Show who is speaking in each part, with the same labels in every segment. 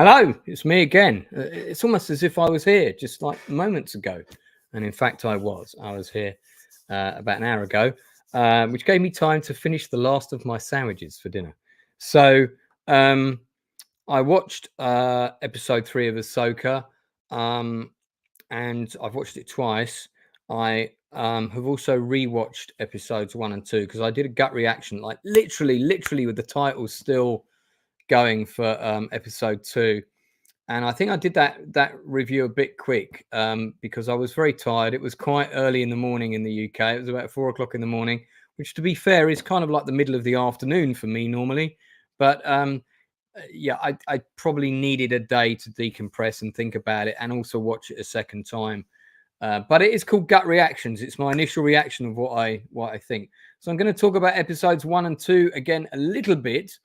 Speaker 1: Hello, it's me again. It's almost as if I was here just like moments ago. And in fact, I was here about an hour ago, which gave me time to finish the last of my sandwiches for dinner. So I watched episode 3 of AHSOKA, and I've watched it twice. I have also rewatched episodes 1 and 2 because I did a gut reaction, like literally with the title still going for episode 2. And I think I did that review a bit quick because I was very tired. It was quite early in the morning in the UK. It was about 4 o'clock in the morning, which, to be fair, is kind of like the middle of the afternoon for me normally. But yeah, I probably needed a day to decompress and think about it, and also watch it a second time. But it is called Gut Reactions. It's my initial reaction of what I think. So I'm going to talk about episodes 1 and 2 again a little bit,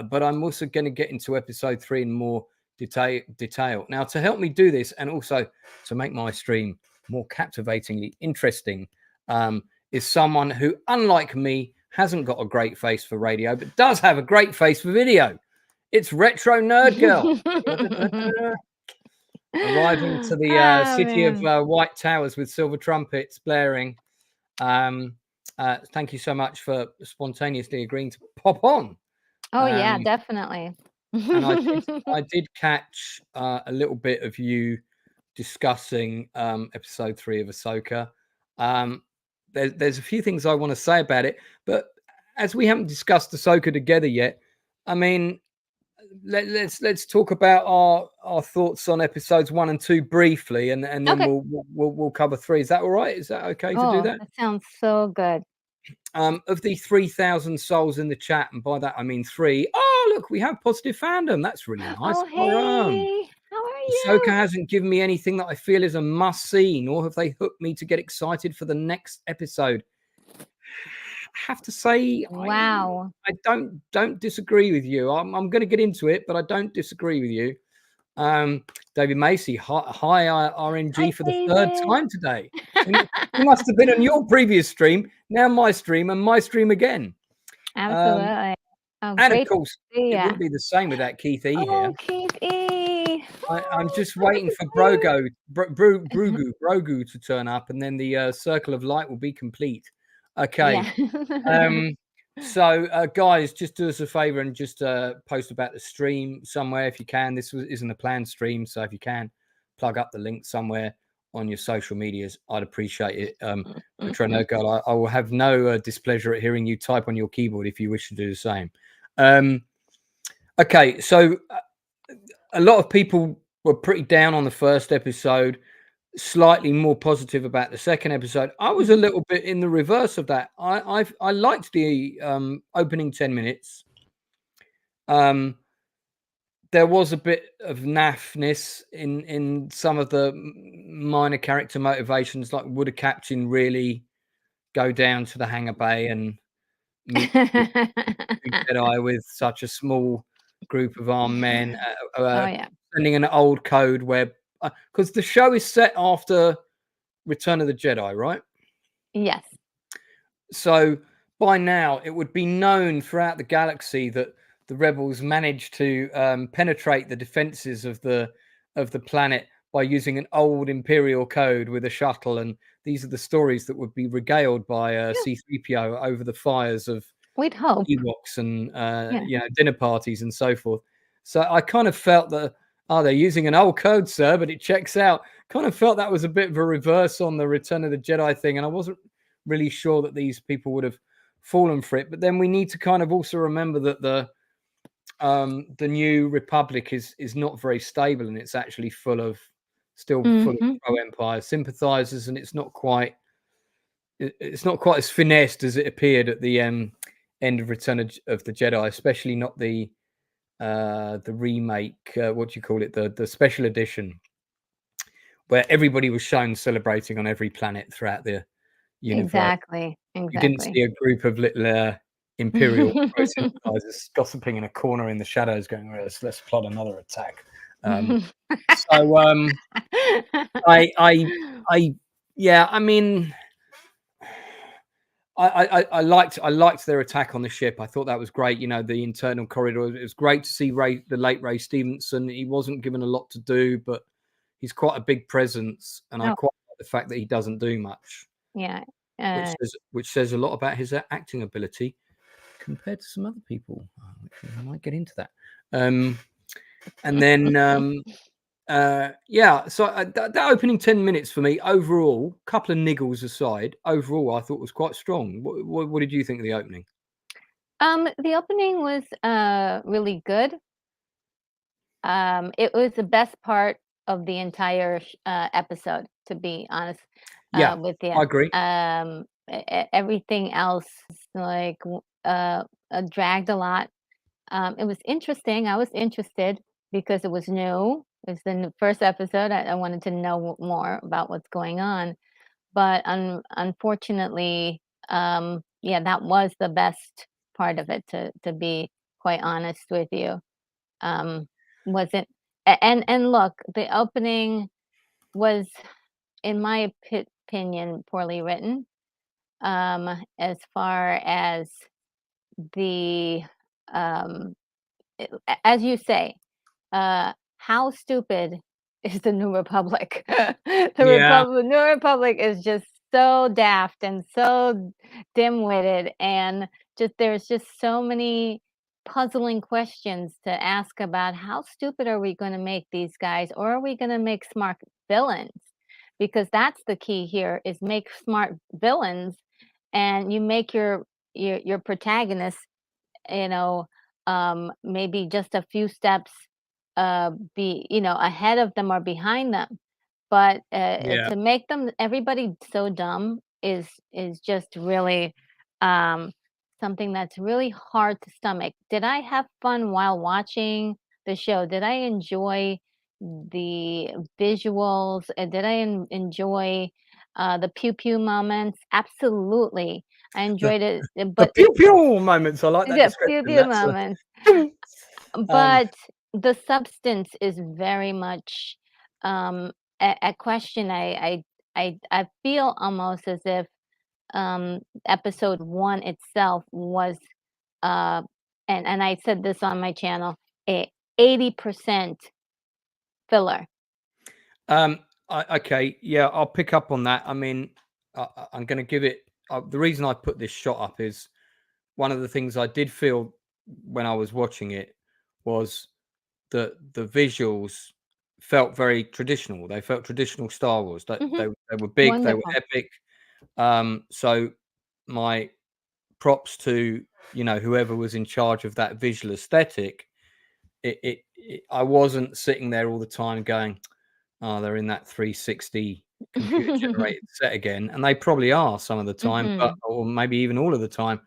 Speaker 1: but I'm also going to get into episode 3 in more detail. Now, to help me do this, and also to make my stream more captivatingly interesting, is someone who, unlike me, hasn't got a great face for radio, but does have a great face for video. It's Retro Nerd Girl. Arriving to the city of white towers with silver trumpets blaring. Thank you so much for spontaneously agreeing to pop on.
Speaker 2: Oh, yeah, definitely.
Speaker 1: And I did catch a little bit of you discussing episode 3 of AHSOKA. There's a few things I want to say about it, but as we haven't discussed AHSOKA together yet, I mean, let's talk about our thoughts on episodes 1 and 2 briefly, and then
Speaker 2: Okay.
Speaker 1: we'll cover 3. Is that all right? Is that okay to do that?
Speaker 2: That sounds so good.
Speaker 1: Of the 3,000 souls in the chat, and by that I mean 3. Oh, look, we have positive fandom. That's really nice.
Speaker 2: Oh, hey, how are you?
Speaker 1: AHSOKA hasn't given me anything that I feel is a must see, nor have they hooked me to get excited for the next episode. I have to say,
Speaker 2: wow,
Speaker 1: I don't disagree with you. I'm going to get into it, but I don't disagree with you. David Macy, hi RNG
Speaker 2: hi,
Speaker 1: for the
Speaker 2: David.
Speaker 1: 3rd time today. You must have been on your previous stream, now my stream, and my stream again.
Speaker 2: Absolutely.
Speaker 1: And of course, it wouldn't be the same without Keith E here.
Speaker 2: Keith E.
Speaker 1: I'm just waiting for Brogu to turn up, and then the circle of light will be complete. Okay. Yeah. So guys, just do us a favor and just post about the stream somewhere if you can. This isn't a planned stream, so if you can plug up the link somewhere on your social medias, I'd appreciate it. Retro Nerd Girl, I will have no displeasure at hearing you type on your keyboard if you wish to do the same. Okay, so a lot of people were pretty down on the first episode, slightly more positive about the second episode. I was a little bit in the reverse of that. I liked the opening 10 minutes. There was a bit of naffness in some of the minor character motivations, like would a captain really go down to the hangar bay and meet Jedi with such a small group of armed men, sending an old code where, because the show is set after Return of the Jedi, right?
Speaker 2: Yes.
Speaker 1: So by now it would be known throughout the galaxy that the rebels managed to penetrate the defenses of the planet by using an old Imperial code with a shuttle, and these are the stories that would be regaled by C-3PO over the fires of
Speaker 2: we'd hope
Speaker 1: Ewoks and dinner parties and so forth. So I kind of felt that they're using an old code, sir, but it checks out. Kind of felt that was a bit of a reverse on the Return of the Jedi thing, and I wasn't really sure that these people would have fallen for it. But then we need to kind of also remember that the New Republic is not very stable, and it's actually full of pro-Empire sympathizers, and it's not quite as finessed as it appeared at the end of Return of the Jedi, especially not the remake, what do you call it, the special edition, where everybody was shown celebrating on every planet throughout the universe.
Speaker 2: Exactly.
Speaker 1: You didn't see a group of little Imperial sympathizers gossiping in a corner in the shadows going, let's plot another attack. I mean, I liked their attack on the ship. I thought that was great. You know, the internal corridor. It was great to see the late Ray Stevenson. He wasn't given a lot to do, but he's quite a big presence, and I quite like the fact that he doesn't do much.
Speaker 2: Yeah,
Speaker 1: which says a lot about his acting ability compared to some other people. Which I might get into that. And then. Yeah, so that opening 10 minutes for me overall, couple of niggles aside, overall I thought was quite strong. What did you think of the opening?
Speaker 2: The opening was really good. It was the best part of the entire episode, to be honest.
Speaker 1: Yeah,
Speaker 2: with you.
Speaker 1: I agree.
Speaker 2: Everything else like dragged a lot. It was interesting. I was interested because it was new. It was the first episode. I wanted to know more about what's going on. But unfortunately, yeah, that was the best part of it, to be quite honest with you. Wasn't and look, the opening was, in my opinion, poorly written. As far as the as you say, how stupid is the New Republic? The New Republic is just so daft and so dim-witted, and there's just so many puzzling questions to ask about how stupid are we going to make these guys, or are we going to make smart villains? Because that's the key here: is make smart villains, and you make your protagonist, you know, maybe just a few steps be ahead of them or behind them. But to make them everybody so dumb is just really something that's really hard to stomach. Did I have fun while watching the show? Did I enjoy the visuals? Did I enjoy the pew pew moments? Absolutely, I enjoyed it. But
Speaker 1: the pew pew moments, I like that description.
Speaker 2: Pew pew moments. But the substance is very much a question. I feel almost as if episode 1 itself was and I said this on my channel, 80% filler.
Speaker 1: Okay, yeah, I'll pick up on that. I mean, I'm going to give it. The reason I put this shot up is one of the things I did feel when I was watching it was that the visuals felt very traditional. They felt traditional Star Wars. They were big.
Speaker 2: Wonderful.
Speaker 1: They were epic. So my props to whoever was in charge of that visual aesthetic. I wasn't sitting there all the time going, "Oh, they're in that 360 computer generated set again," and they probably are some of the time, or maybe even all of the time.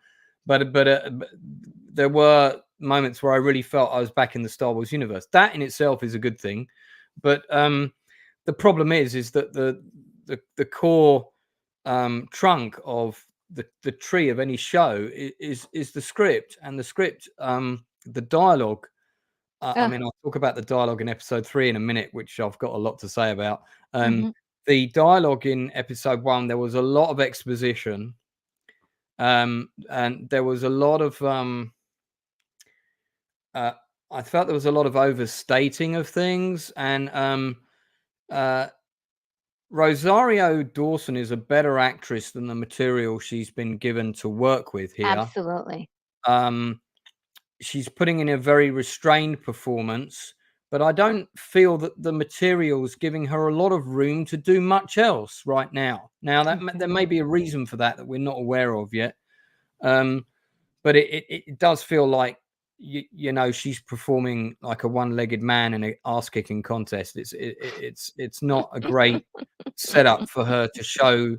Speaker 1: But there were moments where I really felt I was back in the Star Wars universe. That in itself is a good thing, but the problem is that the core trunk of the tree of any show is the script, and the script, the dialogue. I mean, I'll talk about the dialogue in episode 3 in a minute, which I've got a lot to say about. The dialogue in episode 1, there was a lot of exposition, and there was a lot of I felt there was a lot of overstating of things, and Rosario Dawson is a better actress than the material she's been given to work with here.
Speaker 2: Absolutely.
Speaker 1: She's putting in a very restrained performance, but I don't feel that the material's giving her a lot of room to do much else right now. Now, there may be a reason for that we're not aware of yet, but it does feel like she's performing like a one-legged man in an ass-kicking contest. It's not a great setup for her to show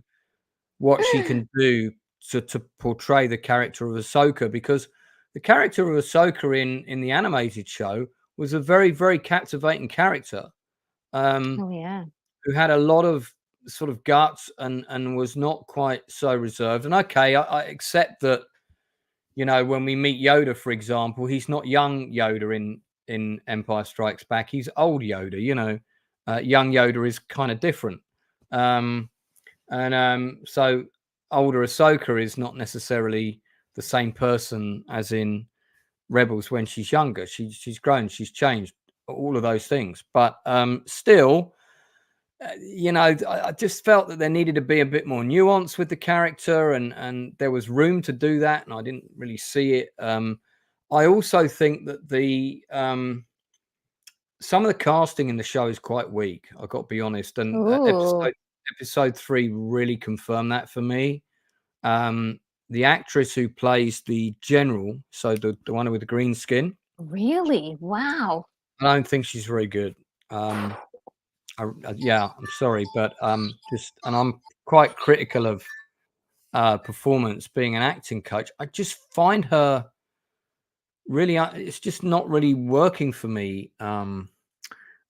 Speaker 1: what she can do to portray the character of Ahsoka, because the character of Ahsoka in the animated show was a very, very captivating character. Who had a lot of sort of guts and was not quite so reserved. And okay, I accept that, when we meet Yoda, for example, he's not young Yoda in Empire Strikes Back. He's old Yoda, young Yoda is kind of different. So older Ahsoka is not necessarily the same person as in Rebels when she's younger. She's grown, she's changed, all of those things. But still, I just felt that there needed to be a bit more nuance with the character, and there was room to do that, and I didn't really see it. I also think that the some of the casting in the show is quite weak. I've got to be honest, and episode 3 really confirmed that for me. The actress who plays the general, so the one with the green skin.
Speaker 2: Really? Wow.
Speaker 1: I don't think she's very good. I'm sorry, but and I'm quite critical of performance being an acting coach. I just find her really, it's just not really working for me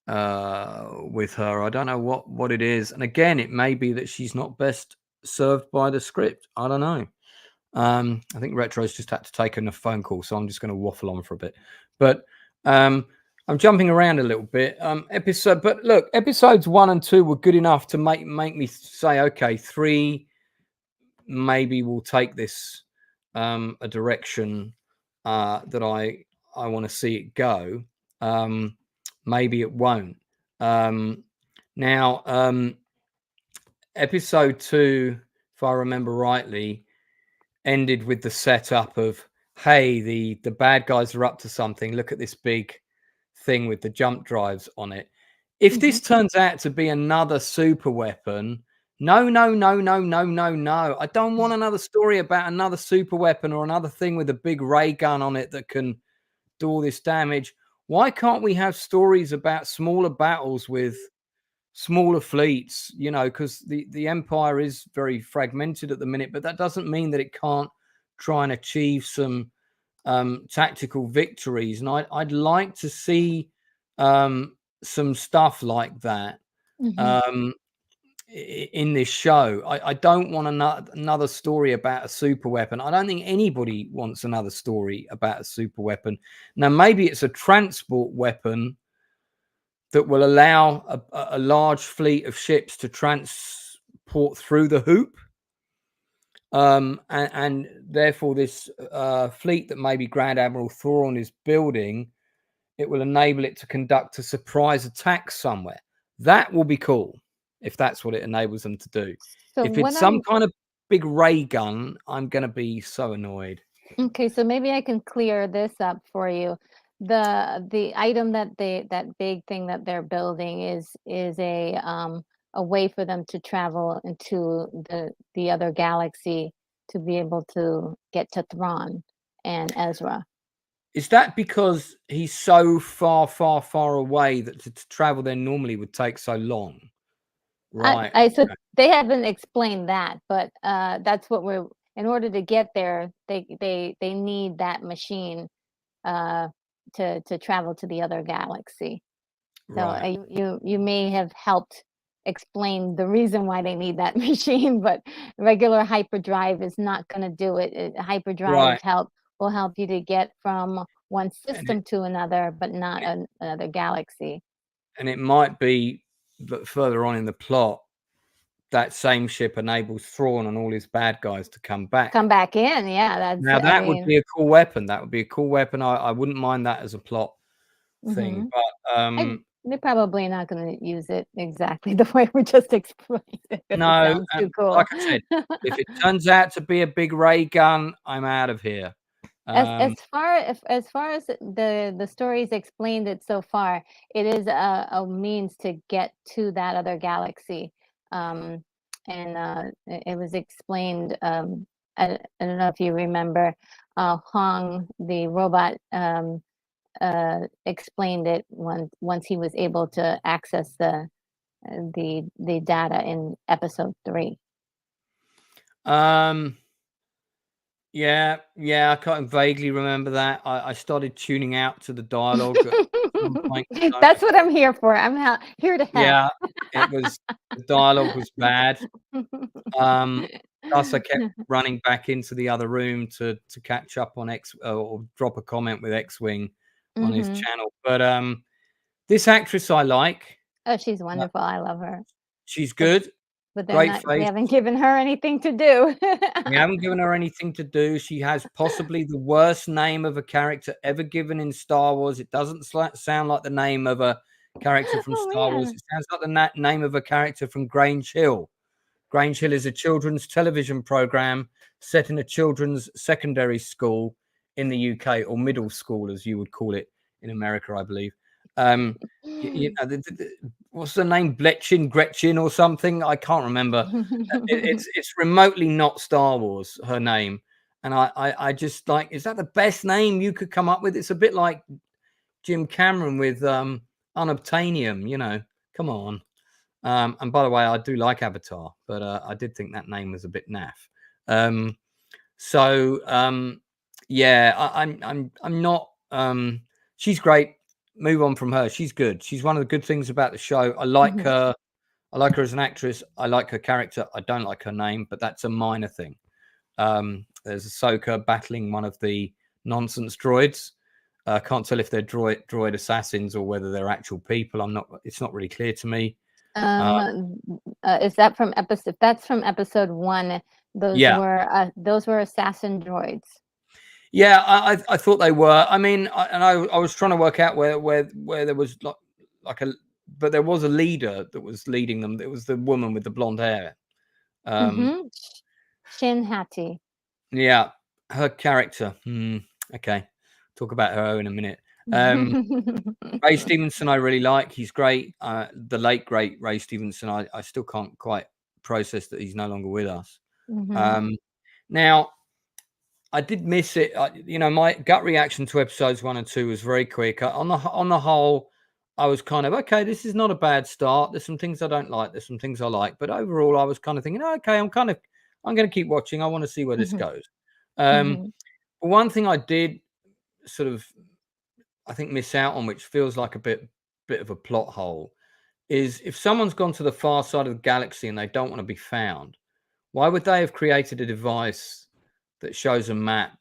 Speaker 1: with her. I don't know what it is. And again, it may be that she's not best served by the script. I don't know. I think Retro's just had to take a phone call, so I'm just going to waffle on for a bit. But I'm jumping around a little bit. But look, episodes 1 and 2 were good enough to make me say, okay, 3 maybe will take this a direction that I want to see it go. Maybe it won't. Now, episode 2, if I remember rightly, ended with the setup of, hey, the bad guys are up to something. Look at this big thing with the jump drives on it. If this turns out to be another super weapon, no. I don't want another story about another super weapon or another thing with a big ray gun on it that can do all this damage. Why can't we have stories about smaller battles with smaller fleets? Because the Empire is very fragmented at the minute, but that doesn't mean that it can't try and achieve some tactical victories. And I'd like to see some stuff like that in this show. I don't want another story about a super weapon. I don't think anybody wants another story about a super weapon. Now, maybe it's a transport weapon that will allow a large fleet of ships to transport through the hoop. And therefore this fleet that maybe Grand Admiral Thrawn is building, it will enable it to conduct a surprise attack somewhere. That will be cool if that's what it enables them to do. So if it's some kind of big ray gun, I'm going to be so annoyed.
Speaker 2: Okay, so maybe I can clear this up for you. The item that big thing that they're building is a way for them to travel into the other galaxy to be able to get to Thrawn and Ezra.
Speaker 1: Is that because he's so far away that to travel there normally would take so long? Right.
Speaker 2: So they haven't explained that, but that's what in order to get there, they need that machine to travel to the other galaxy.
Speaker 1: Right.
Speaker 2: So you may have helped explain the reason why they need that machine, but regular hyperdrive is not going to do it. Hyperdrive will help you to get from one system to another, but not another galaxy.
Speaker 1: And it might be that further on in the plot, that same ship enables Thrawn and all his bad guys to come back
Speaker 2: in. Yeah,
Speaker 1: that would be a cool weapon. That would be a cool weapon. I wouldn't mind that as a plot thing, but
Speaker 2: they're probably not going to use it exactly the way we just explained it.
Speaker 1: No,
Speaker 2: too cool.
Speaker 1: Like I said, if it turns out to be a big ray gun, I'm out of here.
Speaker 2: As far as the stories explained it so far, it is a means to get to that other galaxy, and it was explained. I don't know if you remember, Hong, the robot, explained it once he was able to access the data in episode 3.
Speaker 1: Yeah, I can't vaguely remember that. I started tuning out to the dialogue.
Speaker 2: That's what I'm here for. I'm here to help.
Speaker 1: Yeah, the dialogue was bad. Plus I kept running back into the other room to catch up on or drop a comment with X-Wing on his channel. But this actress I like.
Speaker 2: Oh, she's wonderful. I love her.
Speaker 1: She's good.
Speaker 2: But
Speaker 1: Great
Speaker 2: they
Speaker 1: face.
Speaker 2: haven't given her anything to do.
Speaker 1: We haven't given her anything to do. She has possibly the worst name of a character ever given in Star Wars. It doesn't sound like the name of a character from
Speaker 2: Oh,
Speaker 1: Star Wars.
Speaker 2: man.
Speaker 1: It sounds like the name of a character from Grange Hill. Grange Hill is a children's television program set in a children's secondary school in the UK, or middle school, as you would call it in America, I believe. What's the name? Gretchen or something? I can't remember. It's remotely not Star Wars, her name. And I just like, is that the best name you could come up with? It's a bit like Jim Cameron with Unobtainium, come on. And by the way, I do like Avatar, but I did think that name was a bit naff. Yeah, I'm not. She's great. Move on from her. She's good. She's one of the good things about the show. I like her. I like her as an actress. I like her character. I don't like her name, but that's a minor thing. There's AHSOKA battling one of the nonsense droids. I can't tell if they're droid assassins or whether they're actual people. It's not really clear to me.
Speaker 2: Is that from episode? That's from episode 1. Those were assassin droids.
Speaker 1: Yeah, I thought they were. I mean, I was trying to work out where there was but there was a leader that was leading them. It was the woman with the blonde hair.
Speaker 2: Shin Hati.
Speaker 1: Yeah, her character. Okay, talk about her in a minute. Ray Stevenson, I really like. He's great. The late great Ray Stevenson. I still can't quite process that he's no longer with us. Now, I did miss it. My gut reaction to episodes 1 and 2 was very quick. On the whole, I was kind of, okay, this is not a bad start. There's some things I don't like. There's some things I like. But overall, I was kind of thinking, okay, I'm going to keep watching. I want to see where this goes. One thing I did sort of, I think, miss out on, which feels like a bit of a plot hole, is if someone's gone to the far side of the galaxy and they don't want to be found, why would they have created a device that shows a map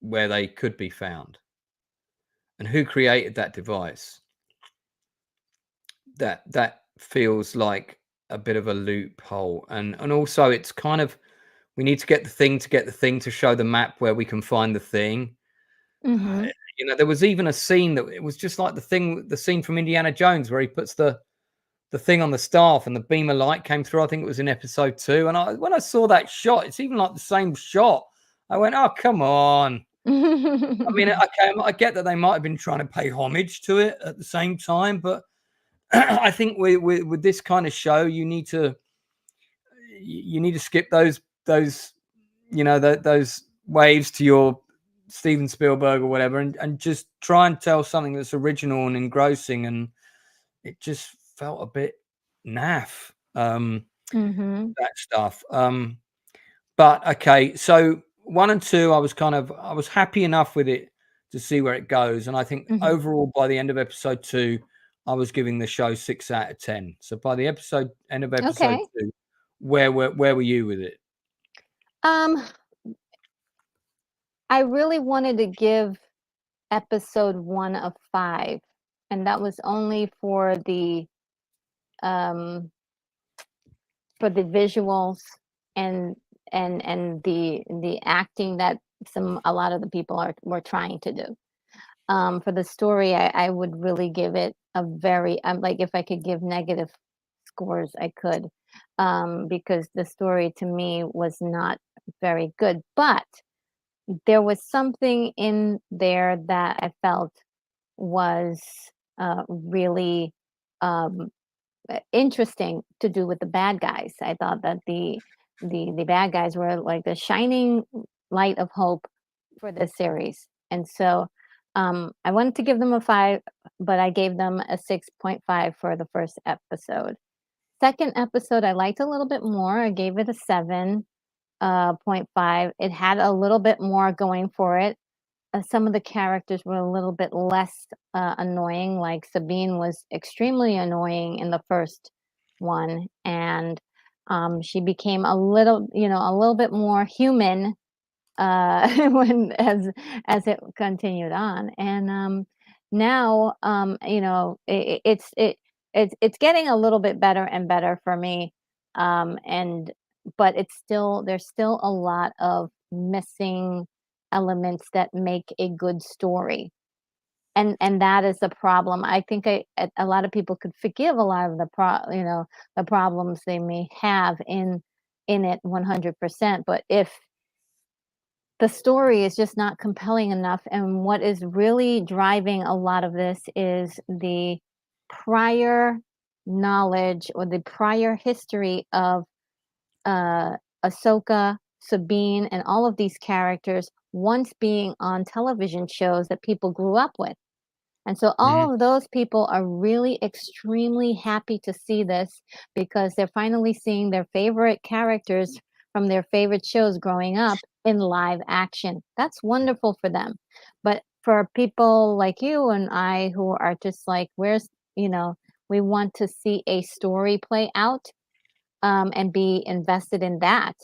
Speaker 1: where they could be found? And who created that device? That feels like a bit of a loophole. And also, it's kind of, we need to get the thing to show the map where we can find the thing. There was even a scene that it was just like the scene from Indiana Jones where he puts the thing on the staff and the beam of light came through. I think it was in episode 2. And when I saw that shot, it's even like the same shot. I went, oh, come on. I mean, okay, I get that they might have been trying to pay homage to it at the same time, but I think with this kind of show, you need to skip those waves to your Steven Spielberg or whatever, and just try and tell something that's original and engrossing. And it just felt a bit naff, that stuff. But okay, so 1 and 2, I was happy enough with it to see where it goes. And I think overall, by the end of episode 2, I was giving the show 6 out of 10. So by the end of episode 2, where were you with it?
Speaker 2: I really wanted to give episode 1 a 5, and that was only for the visuals and the acting that a lot of the people were trying to do. For the story, I would really give it a very, like, if I could give negative scores, I could, because the story to me was not very good. But there was something in there that I felt was really interesting to do with the bad guys. I thought that the bad guys were like the shining light of hope for this series. And so I wanted to give them a 5, but I gave them a 6.5 for the first episode. Second episode, I liked a little bit more. I gave it a 7.5. It had a little bit more going for it. Some of the characters were a little bit less annoying. Like Sabine was extremely annoying in the first one, and she became a little bit more human as it continued on. And now it's getting a little bit better and better for me. But there's still a lot of missing elements that make a good story. And that is the problem. I think a lot of people could forgive a lot of the the problems they may have in it 100%, but if the story is just not compelling enough, and what is really driving a lot of this is the prior knowledge or the prior history of AHSOKA, Sabine, and all of these characters once being on television shows that people grew up with. And so all of those people are really extremely happy to see this because they're finally seeing their favorite characters from their favorite shows growing up in live action. That's wonderful for them. But for people like you and I who are just like, we want to see a story play out and be invested in that.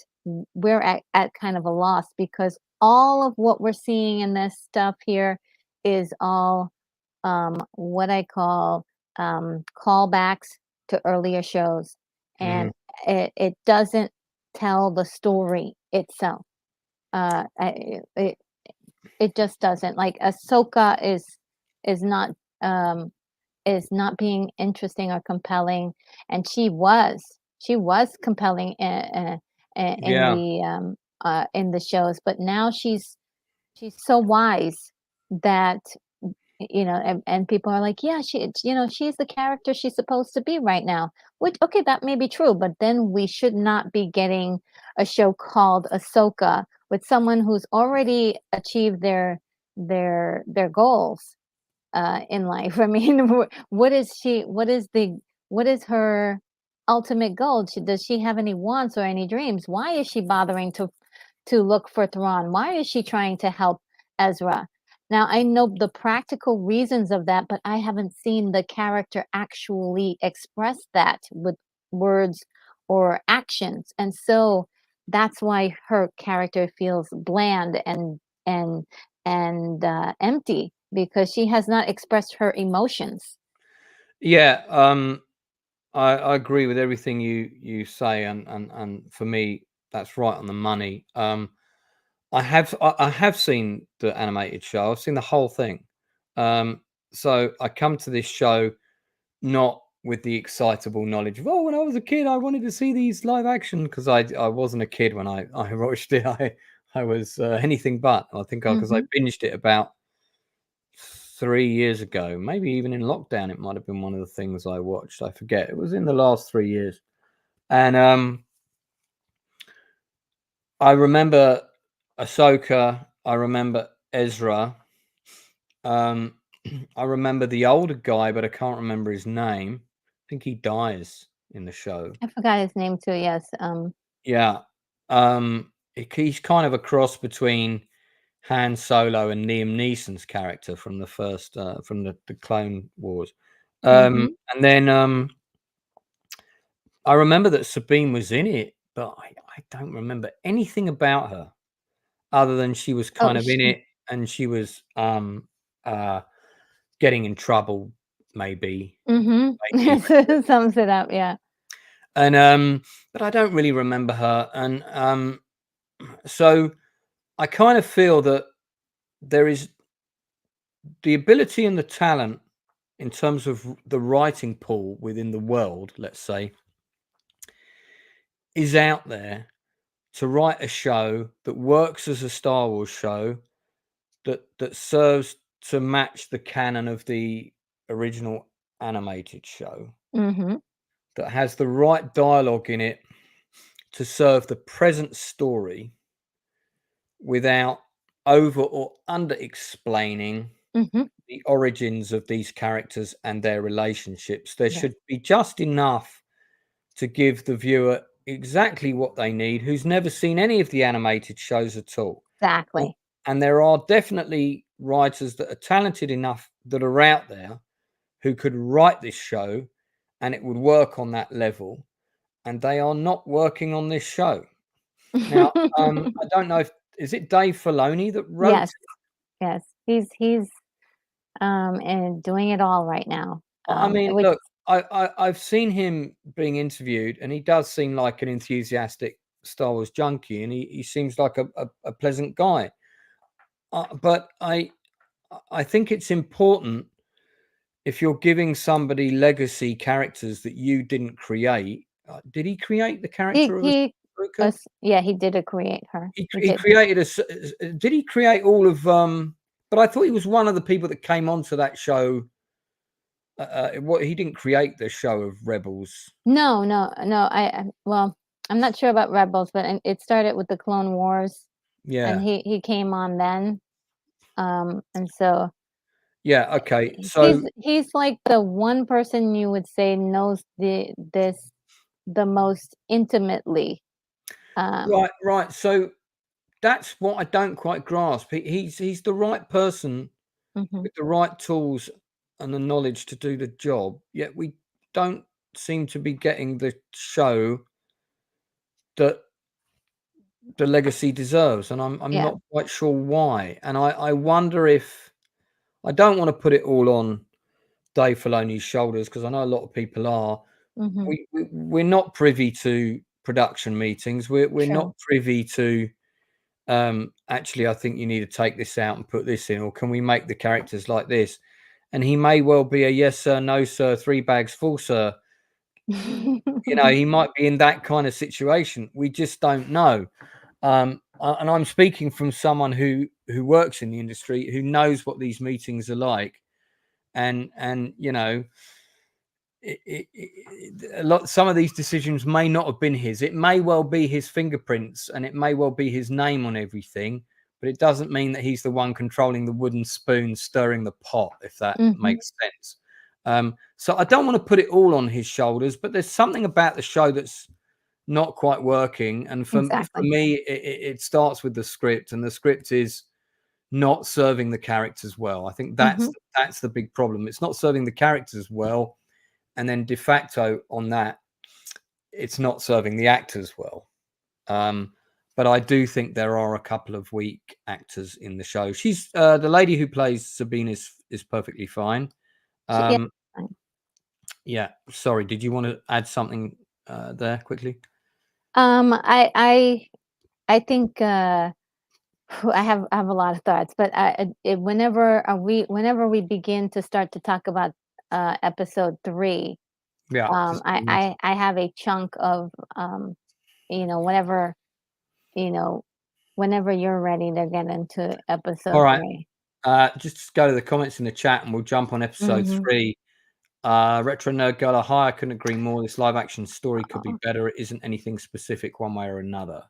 Speaker 2: We're at kind of a loss because all of what we're seeing in this stuff here is all what I call callbacks to earlier shows, and it doesn't tell the story itself. It just doesn't. Like AHSOKA is not being interesting or compelling, and she was compelling in the shows, but now she's so wise that and people are like, yeah, she's the character she's supposed to be right now, which, okay, that may be true, but then we should not be getting a show called AHSOKA with someone who's already achieved their goals in life. I mean, what is her ultimate goal? Does she have any wants or any dreams? Why is she bothering to look for Thrawn? Why is she trying to help Ezra? Now, I know the practical reasons of that, but I haven't seen the character actually express that with words or actions. And so that's why her character feels bland and empty, because she has not expressed her emotions.
Speaker 1: Yeah, I agree with everything you say, and for me, that's right on the money. I have seen the animated show. I've seen the whole thing. So I come to this show not with the excitable knowledge of, oh, when I was a kid, I wanted to see these live action, because I wasn't a kid when I watched it. I was anything but. I think because I binged it about 3 years ago, maybe even in lockdown. It might have been one of the things I watched. I forget. It was in the last 3 years, and I remember AHSOKA. I remember Ezra. I remember the older guy, but I can't remember his name. I think he dies in the show.
Speaker 2: I forgot his name too. Yes.
Speaker 1: Yeah. He's kind of a cross between Han Solo and Liam Neeson's character from the first from the Clone Wars. And then I remember that Sabine was in it, but I don't remember anything about her other than she was kind of in it, and she was getting in trouble, maybe.
Speaker 2: Sums it up, yeah.
Speaker 1: And but I don't really remember her, and so I kind of feel that there is the ability and the talent in terms of the writing pool within the world, let's say, is out there to write a show that works as a Star Wars show, that serves to match the canon of the original animated show, that has the right dialogue in it to serve the present story without over or under explaining the origins of these characters and their relationships. There should be just enough to give the viewer exactly what they need, who's never seen any of the animated shows at all.
Speaker 2: Exactly.
Speaker 1: And there are definitely writers that are talented enough that are out there who could write this show and it would work on that level. And they are not working on this show. Now, I don't know is it Dave Filoni that wrote?
Speaker 2: Yes. He's and doing it all right now.
Speaker 1: I mean, look, I've seen him being interviewed, and he does seem like an enthusiastic Star Wars junkie, and he seems like a pleasant guy. But I think it's important, if you're giving somebody legacy characters that you didn't create. Did he create the character of AHSOKA?
Speaker 2: Yeah, he did create her.
Speaker 1: He created a. Did he create all of? But I thought he was one of the people that came onto that show. What, he didn't create the show of Rebels?
Speaker 2: No. Well, I'm not sure about Rebels, but it started with the Clone Wars.
Speaker 1: Yeah,
Speaker 2: and he came on then. And so
Speaker 1: yeah, okay. So
Speaker 2: he's like the one person you would say knows the most intimately.
Speaker 1: Right. So that's what I don't quite grasp. He's the right person with the right tools and the knowledge to do the job. Yet we don't seem to be getting the show that the legacy deserves, and I'm
Speaker 2: Yeah.
Speaker 1: not quite sure why. And I wonder if, I don't want to put it all on Dave Filoni's shoulders, because I know a lot of people are. We're not privy to production meetings. We're not privy to actually, I think you need to take this out and put this in, or can we make the characters like this? And he may well be a yes sir, no sir, 3 bags full sir. He might be in that kind of situation. We just don't know. And I'm speaking from someone who works in the industry, who knows what these meetings are like, and some of these decisions may not have been his. It may well be his fingerprints, and it may well be his name on everything, but it doesn't mean that he's the one controlling the wooden spoon stirring the pot, if that makes sense. So I don't want to put it all on his shoulders, but there's something about the show that's not quite working. And for me, it starts with the script, and the script is not serving the characters well. I think that's the big problem. It's not serving the characters well, and then de facto on that, it's not serving the actors well. But I do think there are a couple of weak actors in the show. She's the lady who plays Sabine is perfectly fine. Yeah. Sorry, did you want to add something there quickly?
Speaker 2: I think I have a lot of thoughts, but whenever we begin to start to talk about episode 3, I have a chunk of whenever you're ready to get into episode 3.
Speaker 1: All right. Just go to the comments in the chat and we'll jump on episode 3. Retro Nerd Girl, hi, I couldn't agree more. This live action story could be better. It isn't anything specific one way or another.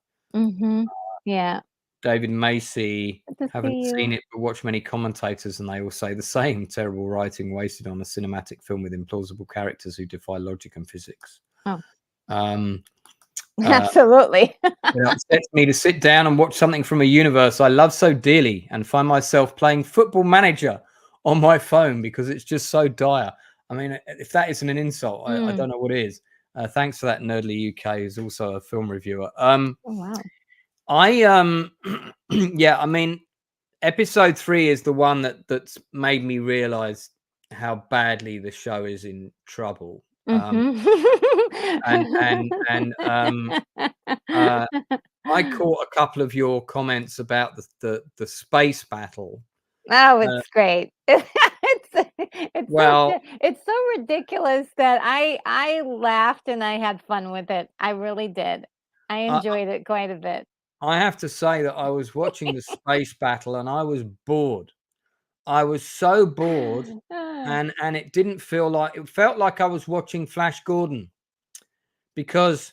Speaker 2: Yeah.
Speaker 1: David Macy, haven't seen it, but watch many commentators and they all say the same. Terrible writing wasted on a cinematic film with implausible characters who defy logic and physics.
Speaker 2: Absolutely.
Speaker 1: It upsets me to sit down and watch something from a universe I love so dearly and find myself playing Football Manager on my phone because it's just so dire. I mean, if that isn't an insult, I don't know what is. Thanks for that, Nerdly UK, who's also a film reviewer.
Speaker 2: Oh, wow.
Speaker 1: Yeah, I mean, episode 3 is the one that's made me realize how badly the show is in trouble. I caught a couple of your comments about the space battle.
Speaker 2: Oh, it's great. It's so ridiculous that I laughed and I had fun with it. I really did. I enjoyed it quite a bit.
Speaker 1: I have to say that I was watching the space battle and I was bored. I was so bored, and it didn't feel like, it felt like I was watching Flash Gordon, because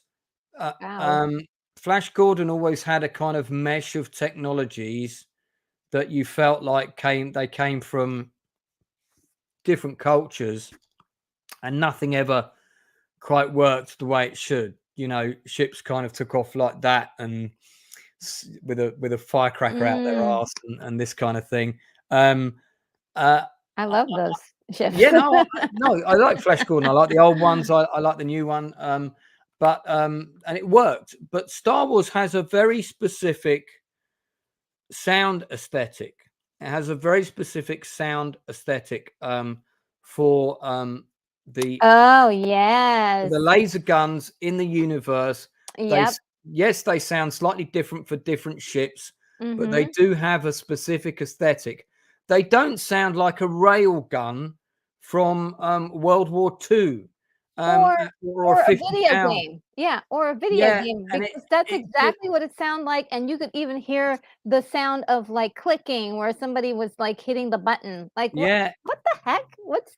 Speaker 1: Flash Gordon always had a kind of mesh of technologies that you felt like they came from different cultures, and nothing ever quite worked the way it should. Ships kind of took off like that, and with a firecracker out their arse, and this kind of thing.
Speaker 2: I love those ships.
Speaker 1: Yeah, no, I like Flash Gordon. I like the old ones. I like the new one. But and it worked. But Star Wars has a very specific sound aesthetic. It has a very specific sound aesthetic for
Speaker 2: Oh, yes.
Speaker 1: the laser guns in the universe.
Speaker 2: Yep.
Speaker 1: Yes, they sound slightly different for different ships, but they
Speaker 2: Mm-hmm.
Speaker 1: do have a specific aesthetic. They don't sound like a rail gun from World War II,
Speaker 2: Or
Speaker 1: or a
Speaker 2: or a
Speaker 1: 50
Speaker 2: video
Speaker 1: cal.
Speaker 2: game. Yeah, or a video
Speaker 1: Yeah,
Speaker 2: game,
Speaker 1: and
Speaker 2: because that's
Speaker 1: it just,
Speaker 2: exactly what it sound like, and you could even hear the sound of, like, clicking where somebody was, like, hitting the button. Like,
Speaker 1: yeah,
Speaker 2: what the heck? What is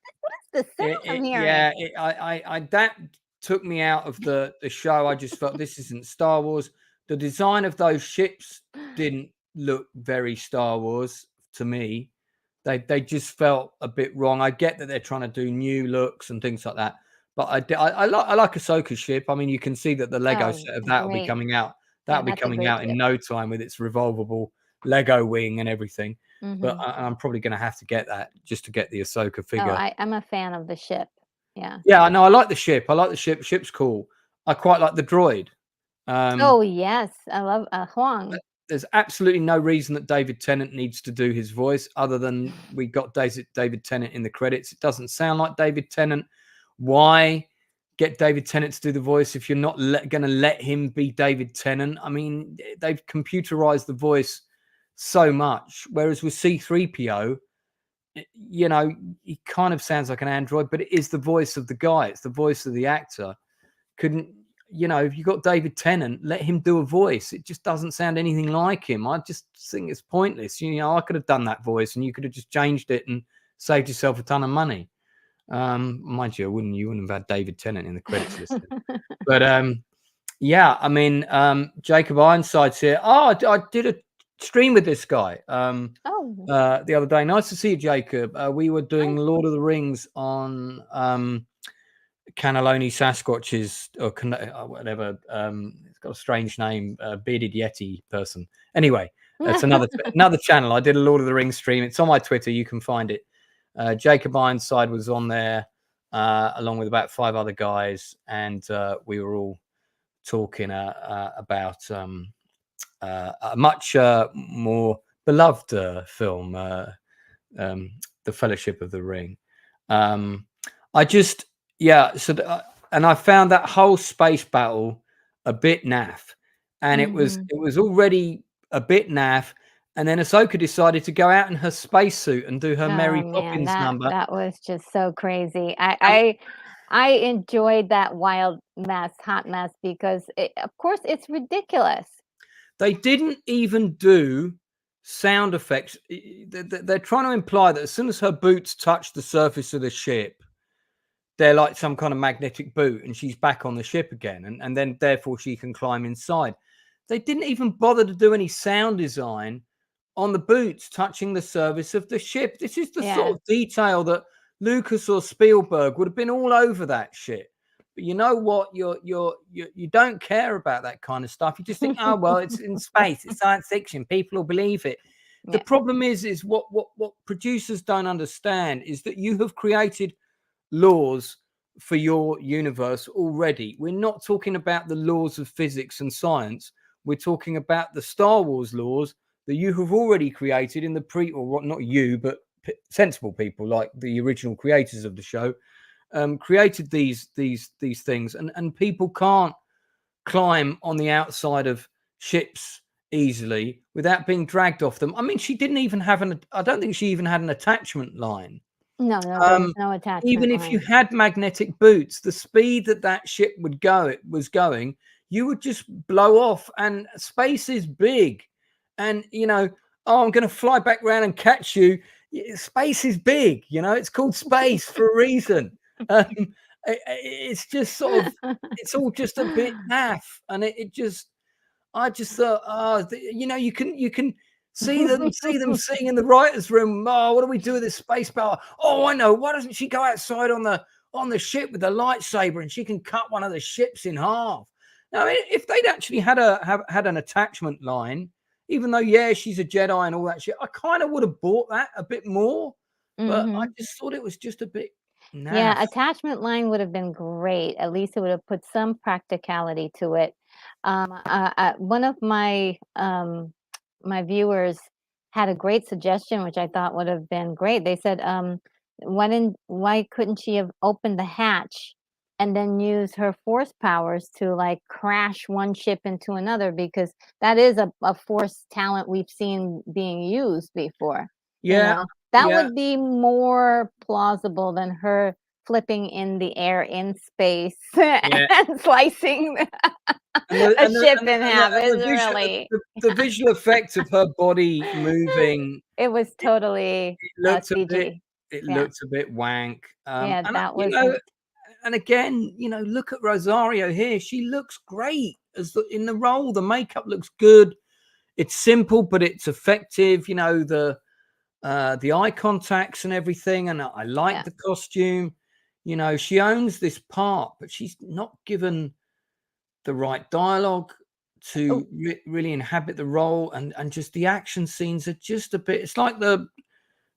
Speaker 2: the sound I'm hearing?
Speaker 1: yeah, I that took me out of the show. I just felt this isn't Star Wars. The design of those ships didn't look very Star Wars to me. They just felt a bit wrong. I get that they're trying to do new looks and things like that, but I like Ahsoka's ship. I mean, you can see that the Lego
Speaker 2: Oh,
Speaker 1: set of
Speaker 2: it's
Speaker 1: that will be
Speaker 2: great.
Speaker 1: coming out.
Speaker 2: Yeah,
Speaker 1: That'll be
Speaker 2: that's a
Speaker 1: coming
Speaker 2: great
Speaker 1: out in
Speaker 2: ship.
Speaker 1: no time with its revolvable Lego wing and everything. But
Speaker 2: Mhm.
Speaker 1: I'm probably going to have to get that just to get the Ahsoka
Speaker 2: Oh,
Speaker 1: figure.
Speaker 2: I'm a fan of the ship. Yeah.
Speaker 1: Yeah, I know. I like the ship. I like the ship. Ship's cool. I quite like the droid.
Speaker 2: Oh, yes. I love, Huang.
Speaker 1: There's absolutely no reason that David Tennant needs to do his voice other than we got David Tennant in the credits. It doesn't sound like David Tennant. Why get David Tennant to do the voice if you're not going to let him be David Tennant? I mean, they've computerized the voice so much. Whereas with C3PO, you know, he kind of sounds like an android, but it is the voice of the guy. It's the voice of the actor. Couldn't, if you got David Tennant, let him do a voice. It just doesn't sound anything like him. I just think it's pointless. I could have done that voice and you could have just changed it and saved yourself a ton of money. Mind you, you wouldn't have had David Tennant in the credits list. But yeah, I mean, Jacob Ironside's here. Oh, I did a stream with this guy
Speaker 2: Oh,
Speaker 1: the other day. Nice to see you, Jacob. We were doing
Speaker 2: oh.
Speaker 1: Lord of the Rings on Cannelloni Sasquatches or whatever. It's got a strange name, bearded Yeti person. Anyway, it's another channel. I did a Lord of the Rings stream. It's on my Twitter. You can find it. Jacob Ironside was on there along with about 5 other guys, and we were all talking about a much more beloved film, The Fellowship of the Ring. I just, yeah, and I found that whole space battle a bit naff, and it was already a bit naff, and then Ahsoka decided to go out in her spacesuit and do her Mary
Speaker 2: Oh, man,
Speaker 1: Poppins number.
Speaker 2: that was just so crazy.
Speaker 1: And
Speaker 2: I enjoyed that wild mess, hot mess, because of course it's ridiculous.
Speaker 1: they didn't even do sound effects. They're trying to imply that as soon as her boots touch the surface of the ship, they're like some kind of magnetic boot and she's back on the ship again, and then therefore she can climb inside. They didn't even bother to do any sound design on the boots touching the surface of the ship. This is the sort
Speaker 2: Yeah.
Speaker 1: of detail that Lucas or Spielberg would have been all over that shit. But you know what? You don't care about that kind of stuff. You just think, oh well, it's in space, it's science fiction, people will believe it. The
Speaker 2: Yeah.
Speaker 1: problem is what producers don't understand is that you have created laws for your universe already. We're not talking about the laws of physics and science. We're talking about the Star Wars laws that you have already created in the or not you, but sensible people like the original creators of the show created these things, and people can't climb on the outside of ships easily without being dragged off them. I mean, she didn't even have I don't think she even had an attachment line.
Speaker 2: No, there was no attachment
Speaker 1: Even if you
Speaker 2: line.
Speaker 1: had magnetic boots, the speed that ship was going, you would just blow off. And space is big, and oh, I'm going to fly back around and catch you. Space is big, it's called space for a reason. It's just sort of, it's all just a bit naff, and I just thought, you can see them sitting in the writers' room. Oh, what do we do with this space power? Oh, I know. Why doesn't she go outside on the ship with the lightsaber and she can cut one of the ships in half? Now, if they'd actually had an attachment line, even though she's a Jedi and all that shit, I kind of would have bought that a bit more. But I just thought it was just a bit naff.
Speaker 2: Yeah, attachment line would have been great. At least it would have put some practicality to it. One of my my viewers had a great suggestion, which I thought would have been great. They said, why couldn't she have opened the hatch and then use her force powers to like crash one ship into another, because that is a force talent we've seen being used before.
Speaker 1: Yeah,
Speaker 2: that would be more plausible than her flipping in the air in space and slicing a ship in half.
Speaker 1: The visual effect of her body moving,
Speaker 2: it was totally CG.
Speaker 1: It looked a bit wank.
Speaker 2: And that was,
Speaker 1: and again, look at Rosario here. She looks great in the role. The makeup looks good. It's simple, but it's effective. The eye contacts and everything. And I like the costume. She owns this part, but she's not given the right dialogue to really inhabit the role. And just the action scenes are just a bit, it's like the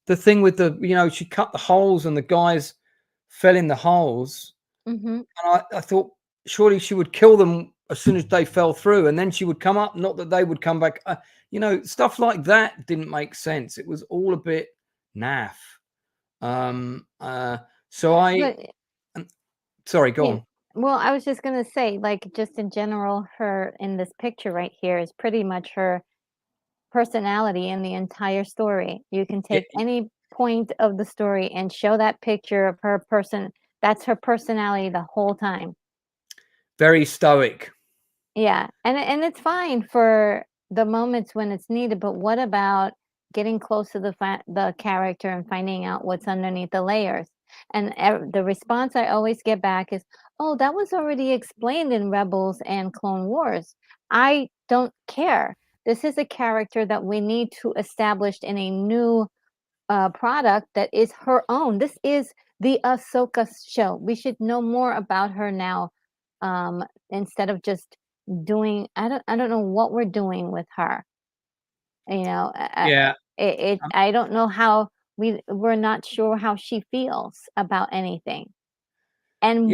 Speaker 1: thing with she cut the holes and the guys fell in the holes. And I thought surely she would kill them as soon as they fell through, and then she would come up, not that they would come back. Stuff like that didn't make sense. It was all a bit naff. Sorry, go on.
Speaker 2: Well, I was just going to say, like, just in general, her in this picture right here is pretty much her personality in the entire story. You can take any point of the story and show that picture of her person. That's her personality the whole time.
Speaker 1: Very stoic.
Speaker 2: Yeah. And it's fine for the moments when it's needed, but what about getting close to the character and finding out what's underneath the layers? And the response I always get back is, oh, that was already explained in Rebels and Clone Wars. I don't care. This is a character that we need to establish in a new product that is her own. This is the AHSOKA show. We should know more about her now, instead of just doing. I don't know what we're doing with her. I don't know how we're not sure how she feels about anything. And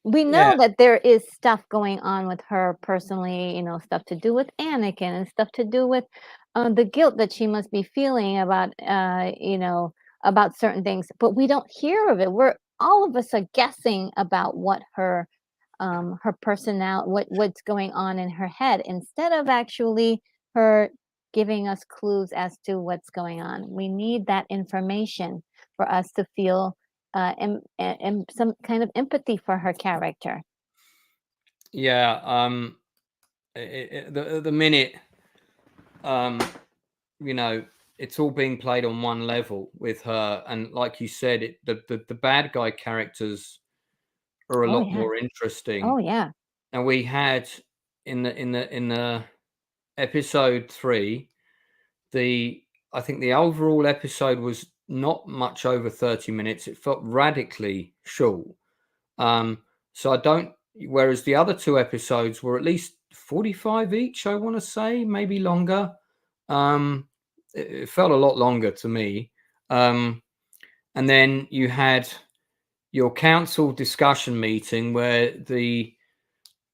Speaker 2: we know that there is stuff going on with her personally, stuff to do with Anakin and stuff to do with the guilt that she must be feeling about, about certain things. But we don't hear of it. All of us are guessing about what her personality, what's going on in her head, instead of actually her giving us clues as to what's going on. We need that information for us to feel and some kind of empathy for her character.
Speaker 1: The minute it's all being played on one level with her, and like you said, the bad guy characters are a lot more interesting.
Speaker 2: Oh yeah.
Speaker 1: And we had in the episode 3, I think the overall episode was not much over 30 minutes. It felt radically short. Whereas the other 2 episodes were at least 45 each, I want to say, maybe longer. It felt a lot longer to me. And then you had your council discussion meeting where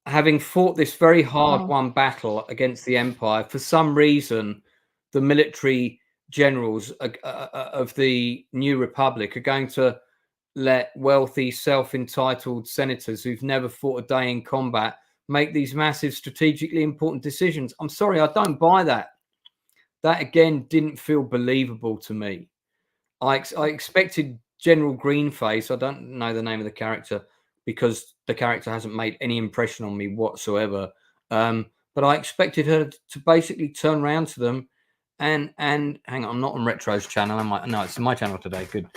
Speaker 1: having fought this very hard-won battle against the Empire, for some reason, the military generals of the New Republic are going to let wealthy, self-entitled senators who've never fought a day in combat make these massive, strategically important decisions. I'm sorry, I don't buy that. That, again, didn't feel believable to me. I expected General Greenface, I don't know the name of the character because the character hasn't made any impression on me whatsoever. But I expected her to basically turn around to them and hang on, I'm not on Retro's channel. No, it's my channel today. Good.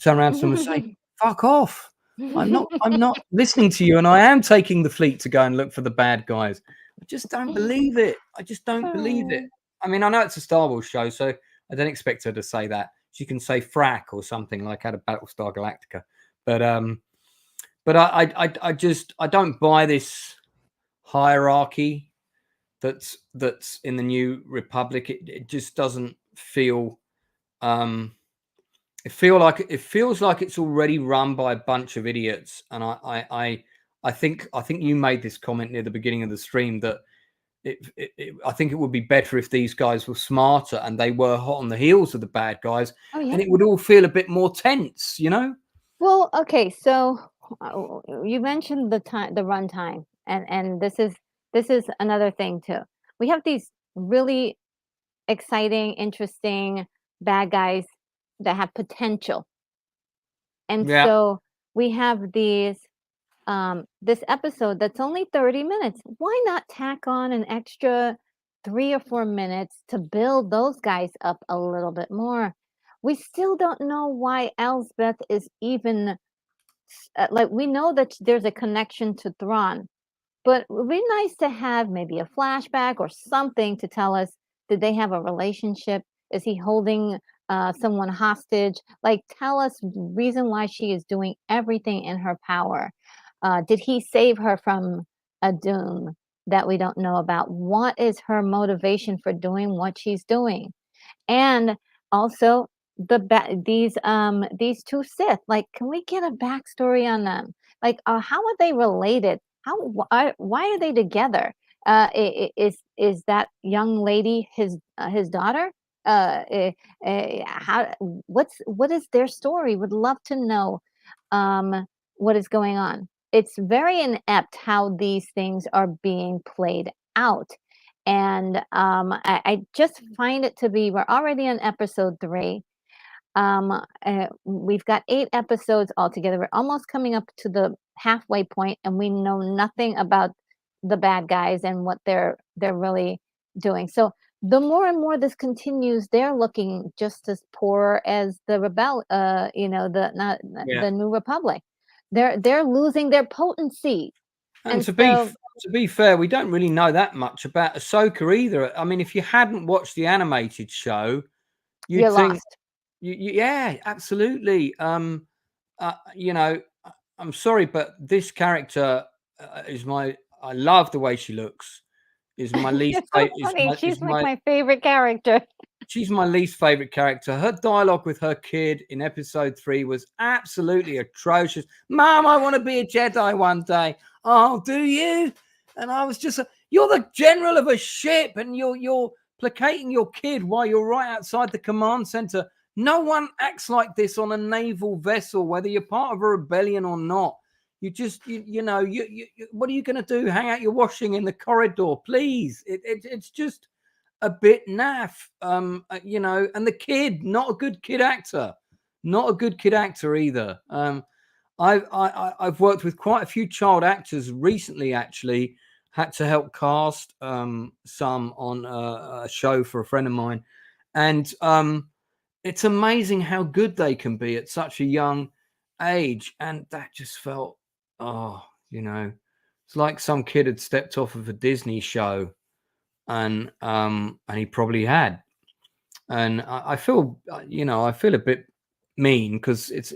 Speaker 1: Turn around to them and say, fuck off. I'm not listening to you, and I am taking the fleet to go and look for the bad guys. I just don't believe it. I just don't believe it. I mean, I know it's a Star Wars show, so I don't expect her to say that. She can say frack or something like out of Battlestar Galactica. But I don't buy this hierarchy that's in the New Republic. It just doesn't feel. It feels like it's already run by a bunch of idiots. And I think you made this comment near the beginning of the stream that I think it would be better if these guys were smarter and they were hot on the heels of the bad guys, and it would all feel a bit more tense, you know?
Speaker 2: Well, okay, so you mentioned the runtime, and this is another thing too. We have these really exciting, interesting bad guys that have potential, and
Speaker 1: Yeah,
Speaker 2: so we have this episode that's only 30 minutes. Why not tack on an extra 3 or 4 minutes to build those guys up a little bit more? We still don't know why Elsbeth is even like, we know that there's a connection to Thrawn, but it would be nice to have maybe a flashback or something to tell us, did they have a relationship? Is he holding someone hostage? Like, tell us the reason why she is doing everything in her power. Did he save her from a doom that we don't know about? What is her motivation for doing what she's doing? And also these two Sith, like, can we get a backstory on them? Like, how are they related? Why are they together? Is that young lady his daughter? How what is their story? Would love to know what is going on. It's very inept how these things are being played out. And I just find it to be, we're already on episode 3. We've got 8 episodes altogether. We're almost coming up to the halfway point, and we know nothing about the bad guys and what they're really doing. So the more and more this continues, they're looking just as poor as the the New Republic. They're losing their potency.
Speaker 1: and
Speaker 2: So
Speaker 1: to be fair, we don't really know that much about AHSOKA either. I mean, if you hadn't watched the animated show, you'd
Speaker 2: you're
Speaker 1: think,
Speaker 2: lost.
Speaker 1: yeah, absolutely. You know, I'm sorry, but this character I love the way she looks. Is my least
Speaker 2: It's so
Speaker 1: is
Speaker 2: funny.
Speaker 1: my
Speaker 2: She's
Speaker 1: is
Speaker 2: like
Speaker 1: my
Speaker 2: my favorite character.
Speaker 1: she's my least favorite character. Her dialogue with her kid in episode 3 was absolutely atrocious. Mom, I want to be a Jedi one day. Oh, do you? And I was just, you're the general of a ship, and you're placating your kid while you're right outside the command center. No one acts like this on a naval vessel, whether you're part of a rebellion or not. You just, what are you going to do? Hang out your washing in the corridor, please? It's just a bit naff, and the kid, not a good kid actor, either. I've worked with quite a few child actors recently, actually, had to help cast some on a show for a friend of mine, and it's amazing how good they can be at such a young age, and that just felt, it's like some kid had stepped off of a Disney show, and he probably had. And I feel, I feel a bit mean, because it's,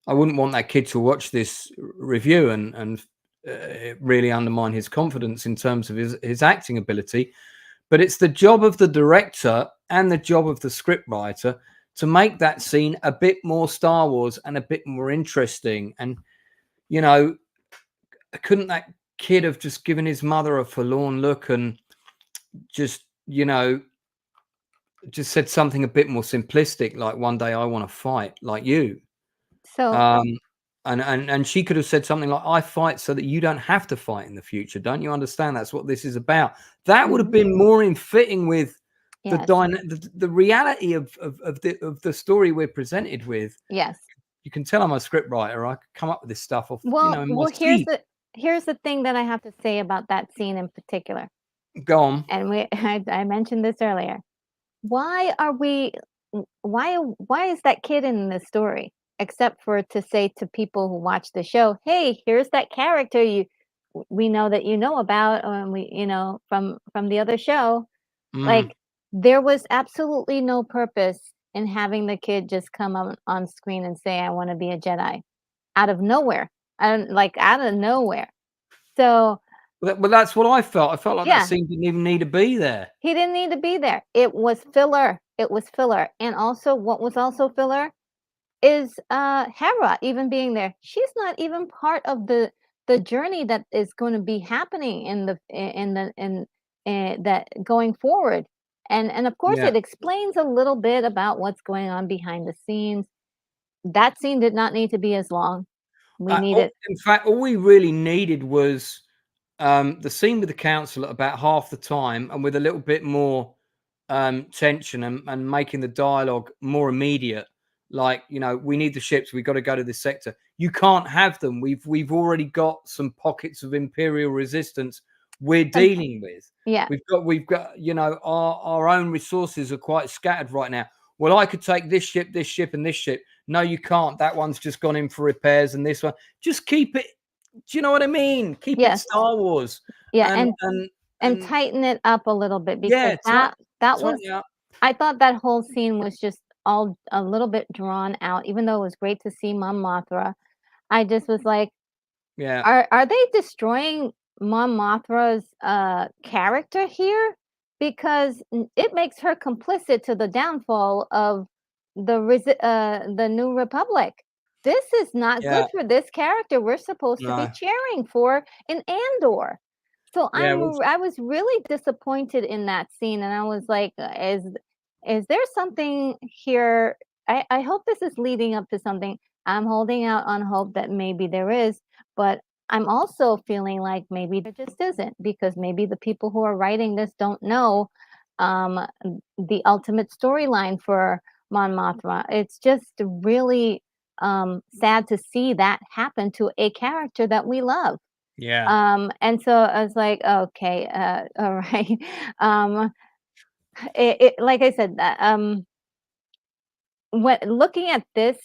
Speaker 1: I wouldn't want that kid to watch this review and it really undermine his confidence in terms of his acting ability. But it's the job of the director and the job of the scriptwriter to make that scene a bit more Star Wars and a bit more interesting. And, couldn't that kid have just given his mother a forlorn look and just, just said something a bit more simplistic, like, one day I want to fight like you?
Speaker 2: So
Speaker 1: And she could have said something like, I fight so that you don't have to fight in the future. Don't you understand? That's what this is about. That would have been more in fitting with
Speaker 2: yes,
Speaker 1: the reality of the story we're presented with.
Speaker 2: yes.
Speaker 1: You can tell I'm a script writer. I could come up with this stuff off,
Speaker 2: Well,
Speaker 1: in my
Speaker 2: here's
Speaker 1: sleep.
Speaker 2: the thing that I have to say about that scene in particular.
Speaker 1: Go on.
Speaker 2: And I mentioned this earlier. Why is that kid in the story? Except for to say to people who watch the show, hey, here's that character we know that you know about, we from the other show. Like, there was absolutely no purpose in having the kid just come on screen and say, I want to be a Jedi, out of nowhere. Out of nowhere. So
Speaker 1: Well, that's what I felt. I felt like that
Speaker 2: yeah,
Speaker 1: scene didn't even need to be there.
Speaker 2: he didn't need to be there. It was filler. It was filler. And also, what was also filler is Hera even being there. She's not even part of the the journey that is going to be happening in that going forward. And of course,
Speaker 1: Yeah.
Speaker 2: it explains a little bit about what's going on behind the scenes. That scene did not need to be as long. We needed,
Speaker 1: In fact, all we really needed was the scene with the council at about half the time, and with a little bit more tension and making the dialogue more immediate. Like, you know, we need the ships. We've got to go to this sector. You can't have them. We've already got some pockets of imperial resistance we're dealing with.
Speaker 2: yeah,
Speaker 1: We've got, you know, our own resources are quite scattered right now. Well, I could take this ship, and this ship. No, you can't. That one's just gone in for repairs, and this one. Just keep it. Do you know what I mean? Keep it
Speaker 2: yes,
Speaker 1: Star Wars.
Speaker 2: yeah,
Speaker 1: And
Speaker 2: and tighten it up a little bit, because
Speaker 1: yeah,
Speaker 2: that was,
Speaker 1: tighten it up.
Speaker 2: I thought that whole scene was just all a little bit drawn out, even though it was great to see Mom Mothra. I just was like,
Speaker 1: Yeah,
Speaker 2: are they destroying Mom Mothra's character here? Because it makes her complicit to the downfall of the New Republic. This is not good
Speaker 1: yeah,
Speaker 2: for this character we're supposed to be
Speaker 1: no,
Speaker 2: cheering for in Andor. So
Speaker 1: yeah, it was,
Speaker 2: I was really disappointed in that scene, and I was like, is there something here? I hope this is leading up to something. I'm holding out on hope that maybe there is, but I'm also feeling like maybe there just isn't, because maybe the people who are writing this don't know um, the ultimate storyline for Mon Mothma. It's just really sad to see that happen to a character that we love.
Speaker 1: yeah,
Speaker 2: And so I was like, okay, all right. Um, it like I said, when looking at this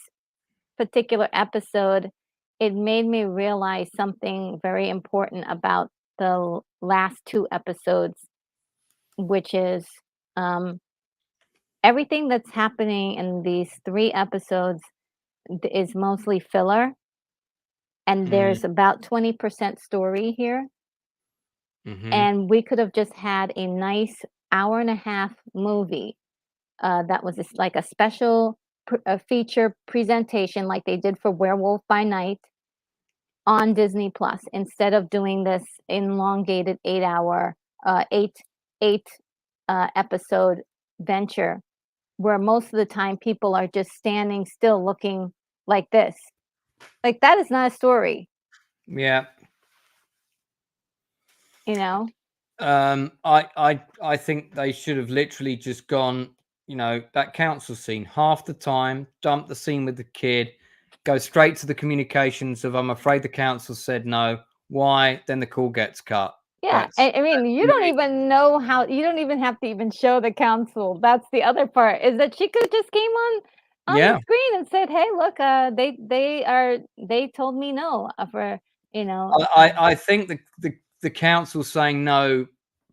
Speaker 2: particular episode, it made me realize something very important about the last two episodes, which is um, everything that's happening in these three episodes is mostly filler, and
Speaker 1: mm,
Speaker 2: there's about 20% story here.
Speaker 1: mm-hmm,
Speaker 2: And we could have just had a nice hour and a half movie that was just like a special feature presentation, like they did for Werewolf by Night on Disney Plus, instead of doing this elongated 8 hour, eight episode venture, where most of the time people are just standing still looking like this. Like, that is not a story,
Speaker 1: yeah.
Speaker 2: you know?
Speaker 1: I think they should have literally just gone, you know, that council scene half the time, dump the scene with the kid, go straight to the communications of, I'm afraid the council said no. Why? Then the call gets cut.
Speaker 2: Yeah,
Speaker 1: That's
Speaker 2: I mean, you don't
Speaker 1: really,
Speaker 2: even know how, you don't even have to even show the council. That's the other part, is that she could just came on the
Speaker 1: yeah.
Speaker 2: screen and said, "Hey, look, they told me no for, you know."
Speaker 1: I think the council saying no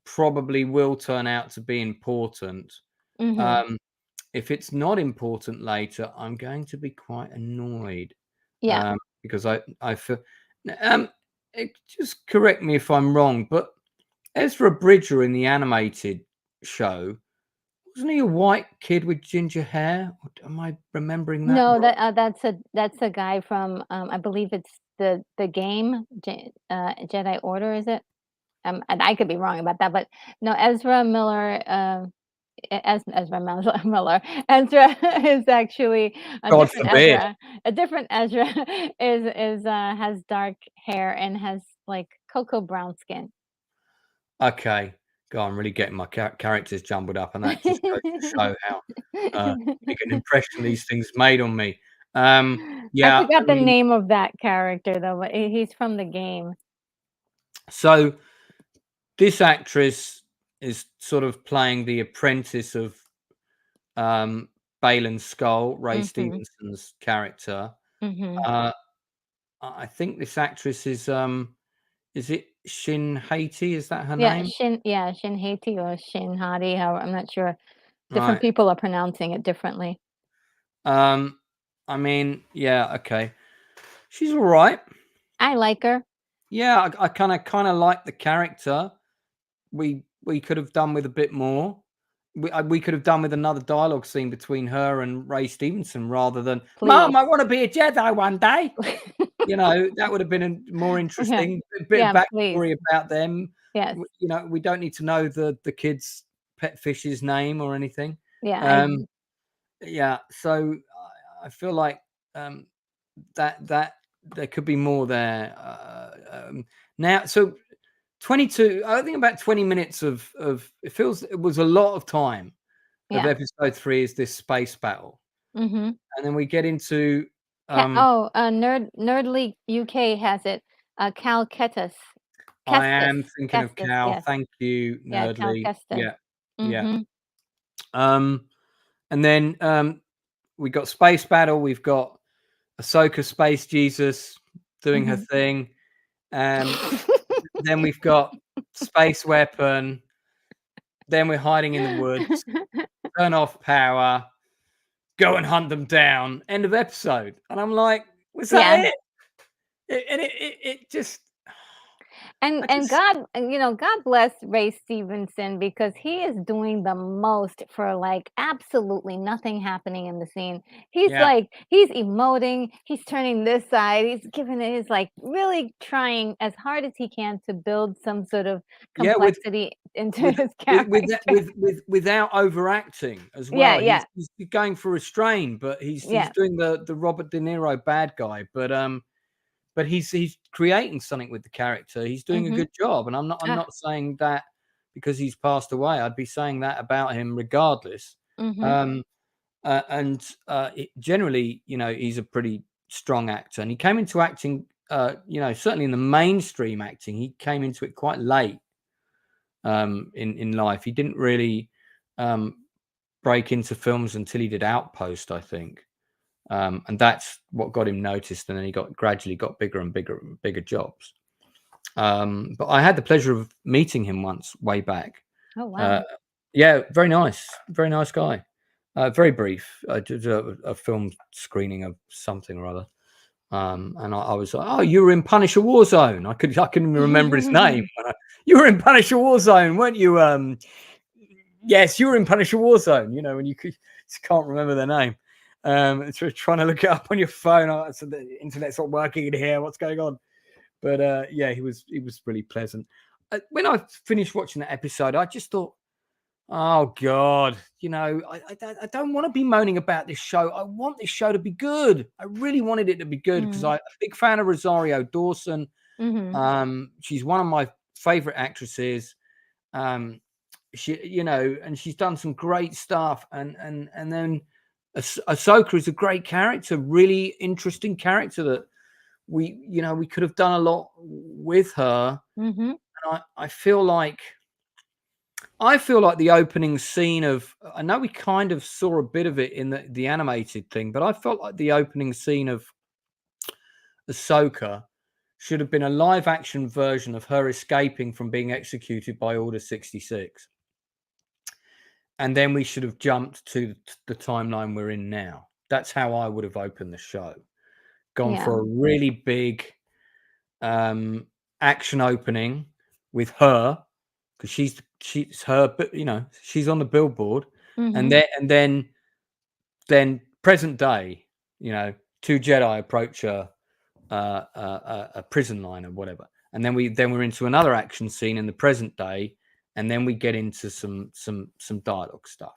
Speaker 1: probably will turn out to be important.
Speaker 2: Mhm.
Speaker 1: Um, if it's not important later, I'm going to be quite annoyed,
Speaker 2: Yeah.
Speaker 1: because I feel. Um, just correct me if I'm wrong, but Ezra Bridger in the animated show, wasn't he a white kid with ginger hair? Or am I remembering that
Speaker 2: No,
Speaker 1: wrong?
Speaker 2: that's a guy from, I believe it's the game, Jedi Order, is it? And I could be wrong about that, but no, Ezra Miller, as Ezra Miller, Ezra is actually a
Speaker 1: God
Speaker 2: different
Speaker 1: forbid.
Speaker 2: Ezra. A different Ezra is has dark hair and has like cocoa brown skin.
Speaker 1: Okay, God, I'm really getting my characters jumbled up, and that just goes to show how big an impression these things made on me.
Speaker 2: I
Speaker 1: Yeah, I
Speaker 2: forgot the
Speaker 1: mean,
Speaker 2: name of that character though, but he's from the game.
Speaker 1: so this actress is sort of playing the apprentice of Baylan Skull, Ray
Speaker 2: Mhm.
Speaker 1: Stevenson's character.
Speaker 2: Mhm.
Speaker 1: Uh, I think this actress is it Shin Haiti? Is that her name?
Speaker 2: Shin Hati or Shin Hadi, how I'm not sure. Different
Speaker 1: Right.
Speaker 2: people are pronouncing it differently.
Speaker 1: Um, I mean, yeah, okay. She's all right.
Speaker 2: I like her.
Speaker 1: Yeah, I kind of like the character. We could have done with a bit more. we could have done with another dialogue scene between her and Ray Stevenson rather than
Speaker 2: Please.
Speaker 1: Mom, I want to be a Jedi one day. That would have been a more interesting bit of backstory about them.
Speaker 2: Yes.
Speaker 1: We don't need to know the kid's pet fish's name or anything.
Speaker 2: Yeah.
Speaker 1: So I feel like that there could be more there now. So 22, I think about 20 minutes of it was a lot of time of episode 3 is this space battle. And then we get into
Speaker 2: Nerd League UK has it. Cal Kestis.
Speaker 1: I am thinking of Cal. Yes. Thank you, Nerd League. Yeah. And then we got space battle. We've got AHSOKA Space Jesus doing her thing. Then we've got space weapon. Then we're hiding in the woods. Turn off power. Go and hunt them down. End of episode. And I'm like, was that it? It just.
Speaker 2: And God bless Ray Stevenson, because he is doing the most for like absolutely nothing happening in the scene. He's he's emoting, he's turning this side, he's giving it, he's like really trying as hard as he can to build some sort of complexity into his character.
Speaker 1: Without overacting as well. He's going for a strain, but he's doing the Robert De Niro bad guy, but he's creating something with the character. He's doing a good job, and I'm not saying that because he's passed away. I'd be saying that about him regardless. Generally, he's a pretty strong actor, and he came into acting. Certainly in the mainstream acting, he came into it quite late in life. He didn't really break into films until he did Outpost, I think. And that's what got him noticed, and then he gradually got bigger and bigger jobs. But I had the pleasure of meeting him once way back.
Speaker 2: Oh wow!
Speaker 1: Very nice guy. Very brief. I did a film screening of something or other, and I was like, "Oh, you were in Punisher Warzone." I couldn't remember his name. You were in Punisher Warzone, weren't you? Yes, you were in Punisher Warzone. When you just can't remember their name. Trying to look it up on your phone. So the internet's not working in here. What's going on? But he was really pleasant. When I finished watching that episode, I just thought, oh God, I don't want to be moaning about this show. I want this show to be good. I really wanted it to be good because I'm a big fan of Rosario Dawson. She's one of my favorite actresses. She, and she's done some great stuff. And then AHSOKA is a great character, really interesting character that we could have done a lot with her. And I feel like the opening scene of, I know we kind of saw a bit of it in the animated thing, but I felt like the opening scene of AHSOKA should have been a live action version of her escaping from being executed by Order 66. And then we should have jumped to the timeline we're in now. That's how I would have opened the show. Gone for a really big action opening with her, because she's her, but she's on the billboard, and then present day, two Jedi approach a prison line or whatever, and then we're into another action scene in the present day. And then we get into some dialogue stuff,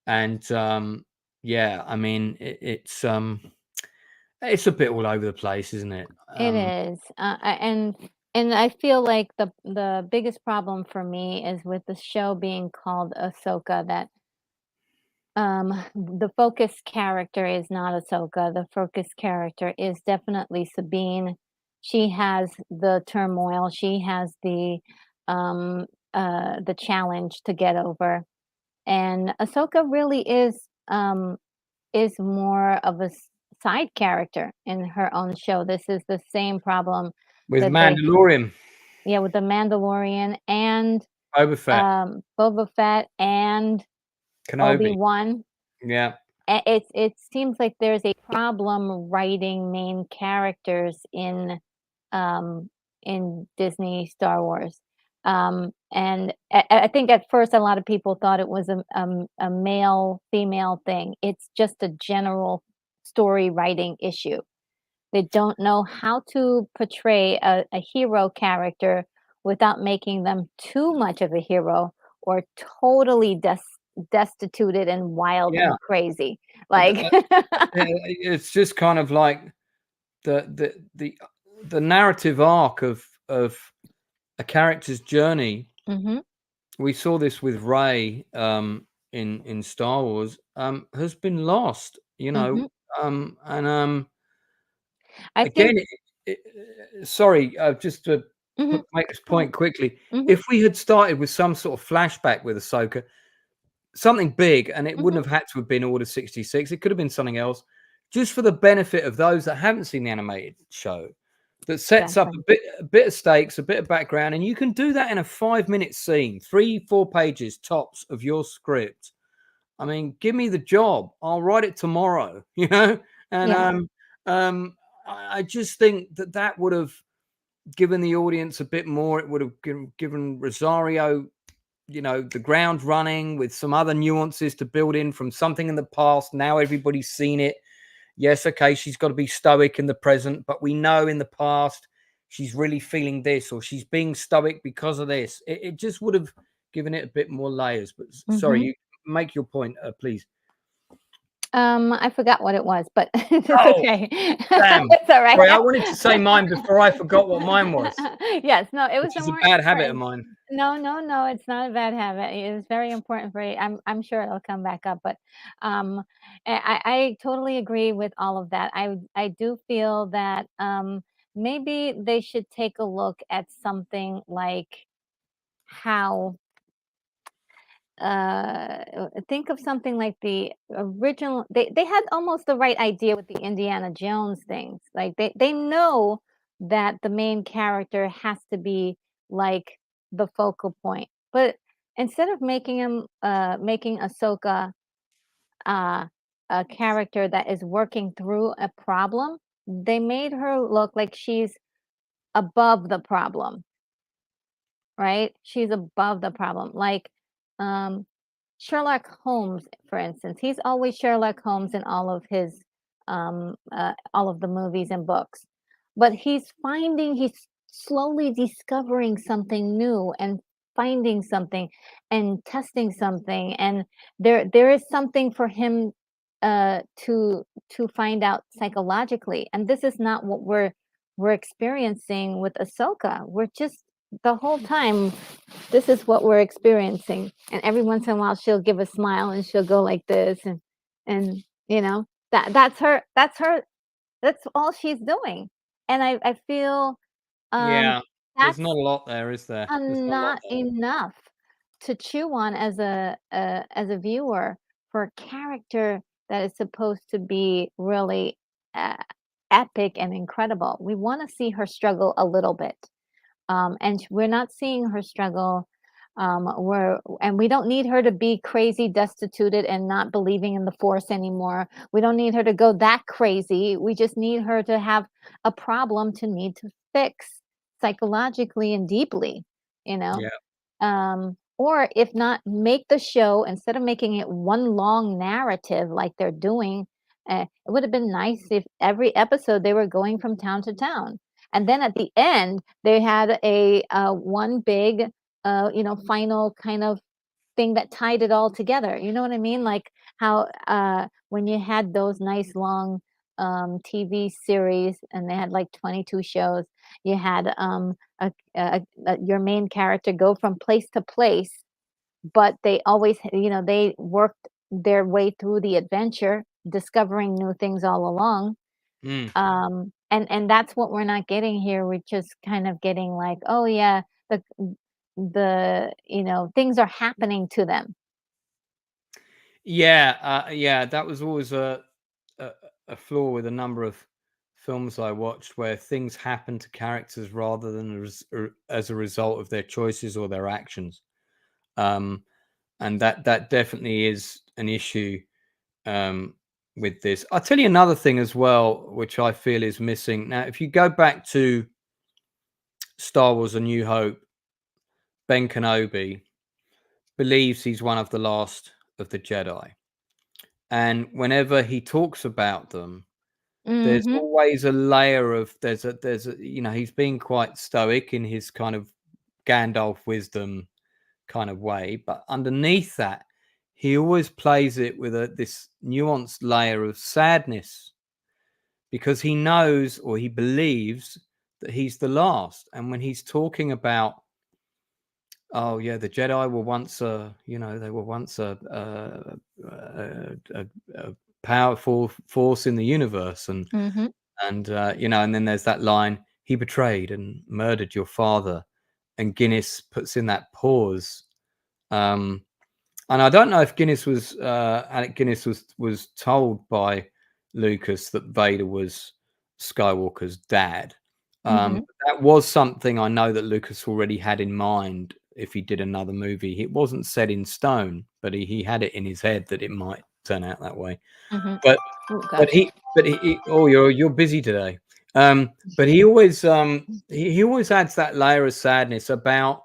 Speaker 1: and I mean it's a bit all over the place, isn't it?
Speaker 2: It is, and I feel like the biggest problem for me is with the show being called AHSOKA, that the focus character is not AHSOKA. The focus character is definitely Sabine. She has the turmoil. She has the challenge to get over, and AHSOKA really is more of a side character in her own show. This is the same problem
Speaker 1: with Mandalorian.
Speaker 2: With the Mandalorian and
Speaker 1: Boba
Speaker 2: Fett and
Speaker 1: Kenobi.
Speaker 2: Obi-Wan.
Speaker 1: Yeah.
Speaker 2: It seems like there's a problem writing main characters in Disney Star Wars. And I think at first a lot of people thought it was a male female thing. It's just a general story writing issue. They don't know how to portray a hero character without making them too much of a hero or totally destituted and wild
Speaker 1: Yeah.
Speaker 2: and crazy.
Speaker 1: The,
Speaker 2: Like,
Speaker 1: it's just kind of like the narrative arc of a character's journey.
Speaker 2: Mhm,
Speaker 1: We saw this with Rey in Star Wars, has been lost, you know.
Speaker 2: mhm.
Speaker 1: And
Speaker 2: I think
Speaker 1: again, sorry, just to
Speaker 2: mhm,
Speaker 1: make this
Speaker 2: go ahead.
Speaker 1: point quickly,
Speaker 2: Mhm,
Speaker 1: if we had started with some sort of flashback with Ahsoka, something big, and it
Speaker 2: mhm.
Speaker 1: wouldn't have had to have been Order 66, it could have been something else, just for the benefit of those that haven't seen the animated show, that sets up
Speaker 2: Exactly.
Speaker 1: a bit of stakes, a bit of background, and you can do that in a 5-minute scene, 3-4 pages tops of your script. I mean, give me the job. I'll write it tomorrow, you know? And
Speaker 2: Yeah.
Speaker 1: um, I just think that that would have given the audience a bit more. It would have given Rosario, you know, the ground running with some other nuances to build in from something in the past. Now everybody's seen it. Yes, okay, she's got to be stoic in the present, but we know in the past she's really feeling this, or she's being stoic because of this. It just would have given it a bit more layers. But sorry,
Speaker 2: Mhm.
Speaker 1: you make your point, please.
Speaker 2: I forgot what it was, but it's
Speaker 1: Oh,
Speaker 2: okay.
Speaker 1: damn.
Speaker 2: It's all right.
Speaker 1: Sorry, I wanted to say mine before I forgot what mine was,
Speaker 2: Yes, no, it was
Speaker 1: which
Speaker 2: the
Speaker 1: is a
Speaker 2: more
Speaker 1: bad habit of
Speaker 2: important.
Speaker 1: mine.
Speaker 2: No, no, no, it's not a bad habit. It is very important for you. I'm sure it'll come back up, but um, I totally agree with all of that. I do feel that maybe they should take a look at something like how think of something like the original. They had almost the right idea with the Indiana Jones things. Like they know that the main character has to be like the focal point, but instead of making Ahsoka uh a character that is working through a problem, they made her look like she's above the problem, right? She's above the problem. Like, um, Sherlock Holmes, for instance, he's always Sherlock Holmes in all of the movies and books, but he's slowly discovering something new and finding something and testing something, and there is something for him to find out psychologically, and this is not what we're experiencing with Ahsoka. We're just the whole time this is what we're experiencing, and every once in a while she'll give a smile and she'll go like this, and you know that's all she's doing, and I feel um
Speaker 1: Yeah, there's not
Speaker 2: that's
Speaker 1: a lot there, is there? There's not a lot
Speaker 2: not
Speaker 1: there.
Speaker 2: enough to chew on as a viewer for a character that is supposed to be really uh, epic and incredible. We want to see her struggle a little bit, and we're not seeing her struggle. And we don't need her to be crazy, destituted, and not believing in the force anymore. We don't need her to go that crazy. We just need her to have a problem to need to fix psychologically and deeply, you know?
Speaker 1: Yeah.
Speaker 2: Or if not, make the show instead of making it one long narrative like they're doing. It would have been nice if every episode they were going from town to town, and then at the end they had a one big, final kind of thing that tied it all together. You know what I mean? Like how when you had those nice long TV series and they had like 22 shows, you had your main character go from place to place, but they always, they worked their way through the adventure, discovering new things all along.
Speaker 1: Mm.
Speaker 2: And that's what we're not getting here. We're just kind of getting like, oh yeah, things are happening to them.
Speaker 1: Yeah, yeah, that was always a a flaw with a number of films I watched, where things happen to characters rather than as a result of their choices or their actions. Um, and that definitely is an issue um, with this. I'll tell you another thing as well, which I feel is missing. Now, if you go back to Star Wars: A New Hope, Ben Kenobi believes he's one of the last of the Jedi. And whenever he talks about them, there's always a layer of there's a he's being quite stoic in his kind of Gandalf wisdom kind of way, but underneath that he always plays it with this nuanced layer of sadness, because he knows, or he believes, that he's the last. And when he's talking about, oh yeah, the Jedi were once they were once a powerful force in the universe, and and then there's that line, he betrayed and murdered your father, and Guinness puts in that pause. And I don't know if Alec Guinness was told by Lucas that Vader was Skywalker's dad. That was something I know that Lucas already had in mind if he did another movie. It wasn't set in stone, but he had it in his head that it might turn out that way. But you're busy today. But he always adds that layer of sadness about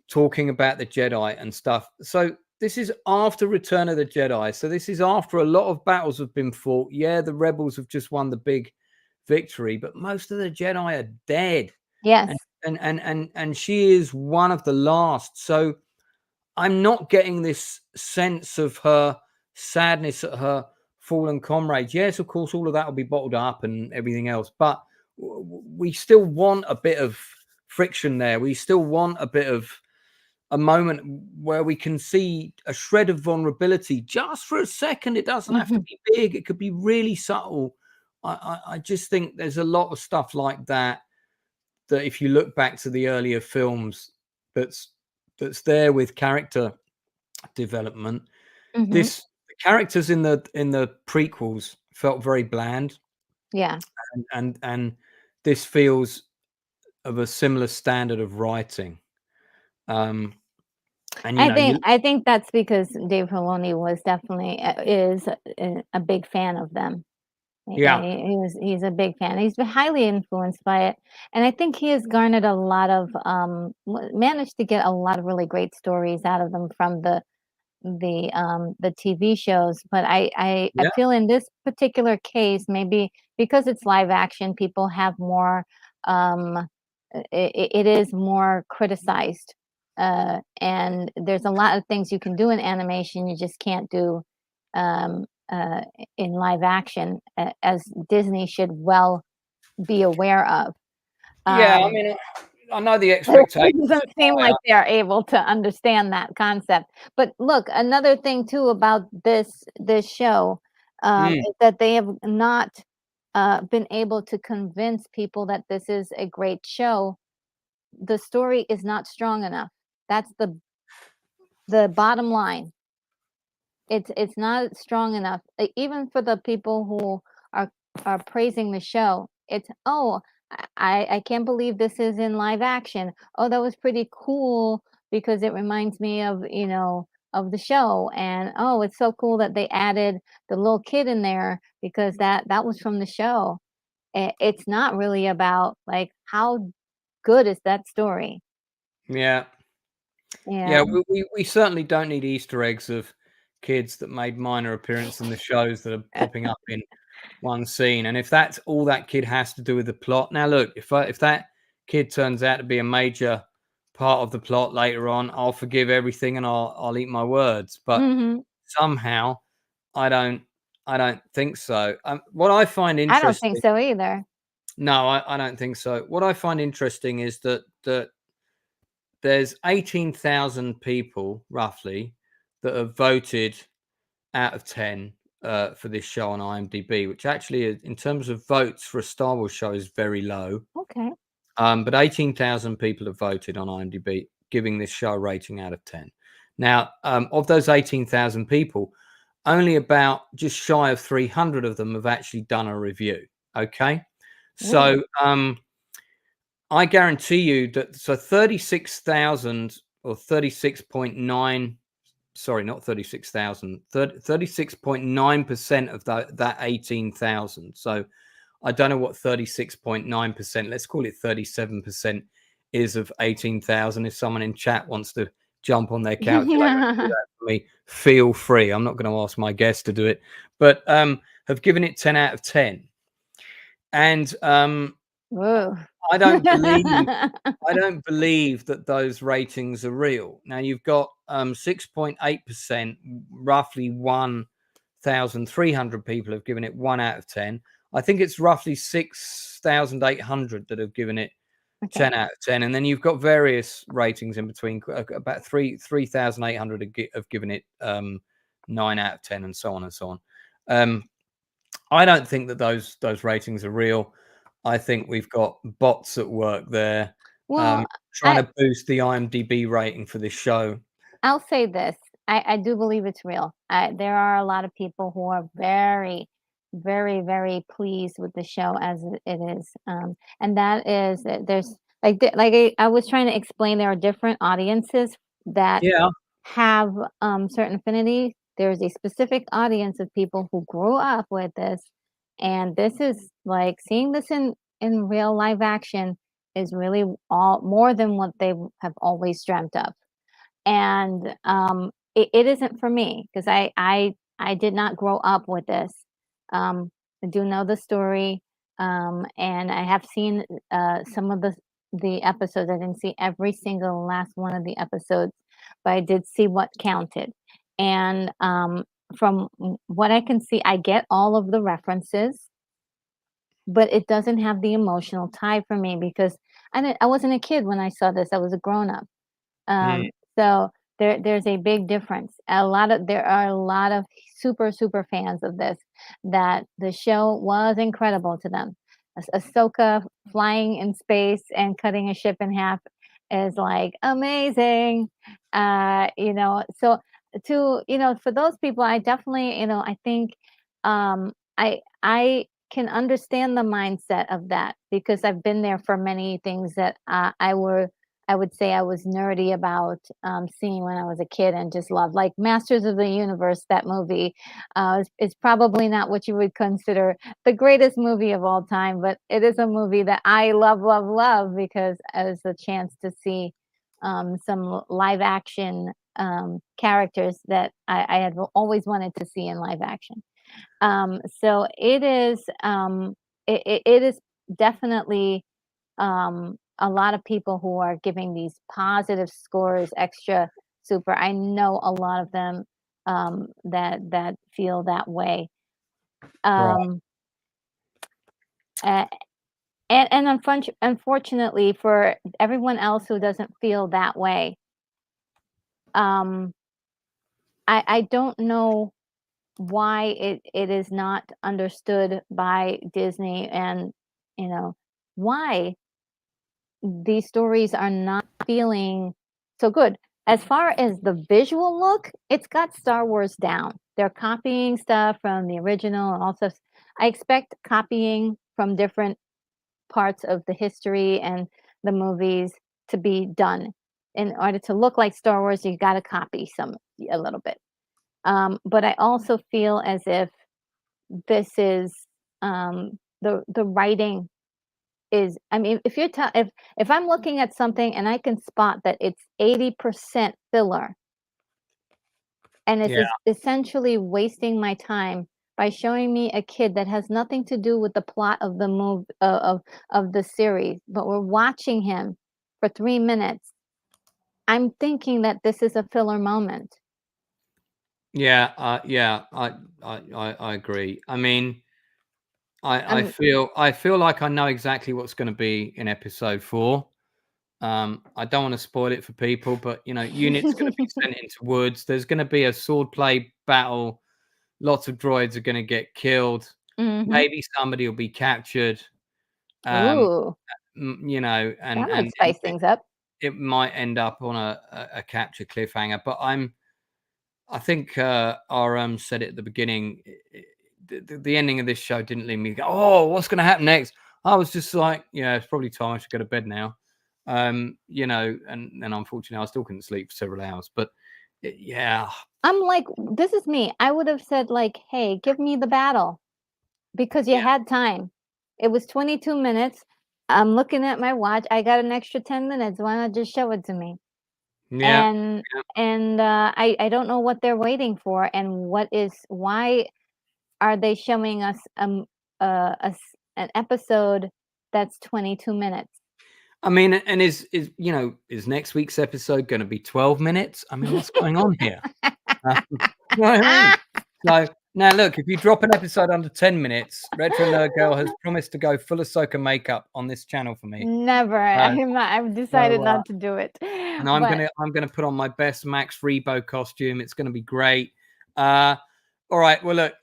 Speaker 1: talking about the Jedi and stuff. So this is after Return of the Jedi. So this is after a lot of battles have been fought. Yeah, the rebels have just won the big victory, but most of the Jedi are dead.
Speaker 2: Yes.
Speaker 1: And she is one of the last. So I'm not getting this sense of her sadness at her fallen comrades. Yes, of course, all of that will be bottled up and everything else, but we still want a bit of friction there. We still want a bit of a moment where we can see a shred of vulnerability just for a second. It doesn't have to be big. It could be really subtle. I just think there's a lot of stuff like that if you look back to the earlier films, that's there with character development. The characters in the prequels felt very bland.
Speaker 2: Yeah.
Speaker 1: And this feels of a similar standard of writing.
Speaker 2: I think that's because Dave Filoni was definitely is a big fan of them.
Speaker 1: Yeah,
Speaker 2: he's a big fan. He's been highly influenced by it, and I think he has garnered a lot of managed to get a lot of really great stories out of them from the TV shows. But I feel in this particular case, maybe because it's live action, people have more it is more criticized, and there's a lot of things you can do in animation you just can't do in live action, as Disney should well be aware of.
Speaker 1: I mean, I know the expectations.
Speaker 2: It doesn't seem like they're able to understand that concept. But look, another thing too about this show is that they have not been able to convince people that this is a great show. The story is not strong enough. That's the bottom line. It's not strong enough, even for the people who are praising the show. It's, oh, I can't believe this is in live action. Oh, that was pretty cool because it reminds me of of the show. And oh, it's so cool that they added the little kid in there because that was from the show. It's not really about like how good is that story.
Speaker 1: Yeah. We certainly don't need Easter eggs of kids that made minor appearance in the shows that are popping up in one scene. And if that's all that kid has to do with the plot, now look, if that kid turns out to be a major part of the plot later on, I'll forgive everything and I'll eat my words. But somehow I don't think so. What I find interesting,
Speaker 2: I don't think so either.
Speaker 1: No, I don't think so. What I find interesting is that there's 18,000 people roughly that have voted out of 10 for this show on IMDb, which actually, in terms of votes for a Star Wars show, is very low.
Speaker 2: Okay.
Speaker 1: But 18,000 people have voted on IMDb, giving this show a rating out of 10. Now, of those 18,000 people, only about just shy of 300 of them have actually done a review. Okay. So, I guarantee you that 36,000 or 36.9, sorry, not 36,000, 36.9% of that 18,000. So I don't know what 36.9%, let's call it 37% is of 18,000. If someone in chat wants to jump on their calculator and do that for me, feel free. I'm not going to ask my guests to do it, but have given it 10 out of 10. And I don't believe that those ratings are real. Now you've got 6.8%, roughly 1,300 people have given it 1 out of 10. I think it's roughly 6,800 that have given it 10 out of 10, and then you've got various ratings in between. About 3,800 have given it 9 out of 10, and so on and so on. I don't think that those ratings are real. I think we've got bots at work there, trying to boost the IMDb rating for this show.
Speaker 2: I'll say this: I do believe it's real. There are a lot of people who are very, very, very pleased with the show as it is, and that is that there's I was trying to explain, there are different audiences that have certain affinity. There's a specific audience of people who grew up with this, and this is like seeing this in real live action is really all more than what they have always dreamt of. And it isn't for me because I did not grow up with this. I do know the story, and I have seen some of the episodes. I didn't see every single last one of the episodes, but I did see what counted. And from what I can see, I get all of the references, but it doesn't have the emotional tie for me because I wasn't a kid when I saw this. I was a grown up. So there's a big difference. There are a lot of super fans of this, that the show was incredible to them. AHSOKA flying in space and cutting a ship in half is like amazing. So for those people, I definitely, I think I can understand the mindset of that because I've been there for many things that I would say I was nerdy about seeing when I was a kid and just loved, like Masters of the Universe. That movie is probably not what you would consider the greatest movie of all time, but it is a movie that I love because it was a chance to see some live action characters that I had always wanted to see in live action. So it is definitely a lot of people who are giving these positive scores extra super. I know a lot of them that feel that way. And unfortunately for everyone else who doesn't feel that way, I don't know why it is not understood by Disney, and why these stories are not feeling so good. As far as the visual look, it's got Star Wars down. They're copying stuff from the original, and also I expect copying from different parts of the history and the movies to be done. In order to look like Star Wars, you got to copy a little bit. But I also feel as if this is the writing is, I mean, if I'm looking at something and I can spot that it's 80% filler, and it's essentially wasting my time by showing me a kid that has nothing to do with the plot of the move of the series, but we're watching him for 3 minutes, I'm thinking that this is a filler moment.
Speaker 1: I agree. I mean, I feel like I know exactly what's going to be in episode 4. I don't want to spoil it for people, but units going to be sent into woods. There's going to be a swordplay battle. Lots of droids are going to get killed. Maybe somebody will be captured.
Speaker 2: Ooh.
Speaker 1: And
Speaker 2: that might spice things up.
Speaker 1: It might end up on a capture cliffhanger, but I think RM said it at the beginning. The ending of this show didn't leave me go, oh, what's going to happen next? I was just like, it's probably time I should go to bed now. And unfortunately I still couldn't sleep for several hours, but
Speaker 2: I'm like, this is me. I would have said like, hey, give me the battle, because you had time. It was 22 minutes. I'm looking at my watch. I got an extra 10 minutes. Why not just show it to me?
Speaker 1: Yeah.
Speaker 2: And I don't know what they're waiting for, and why are they showing us an episode that's 22 minutes?
Speaker 1: I mean, and is next week's episode going to be 12 minutes? I mean, what's going on here? You know what I mean? So now, look, if you drop an episode under 10 minutes, Retro Nerd Girl has promised to go full AHSOKA makeup on this channel for me.
Speaker 2: Never. I've decided not to do it.
Speaker 1: And I'm gonna put on my best Max Rebo costume. It's gonna be great. All right. Well, look,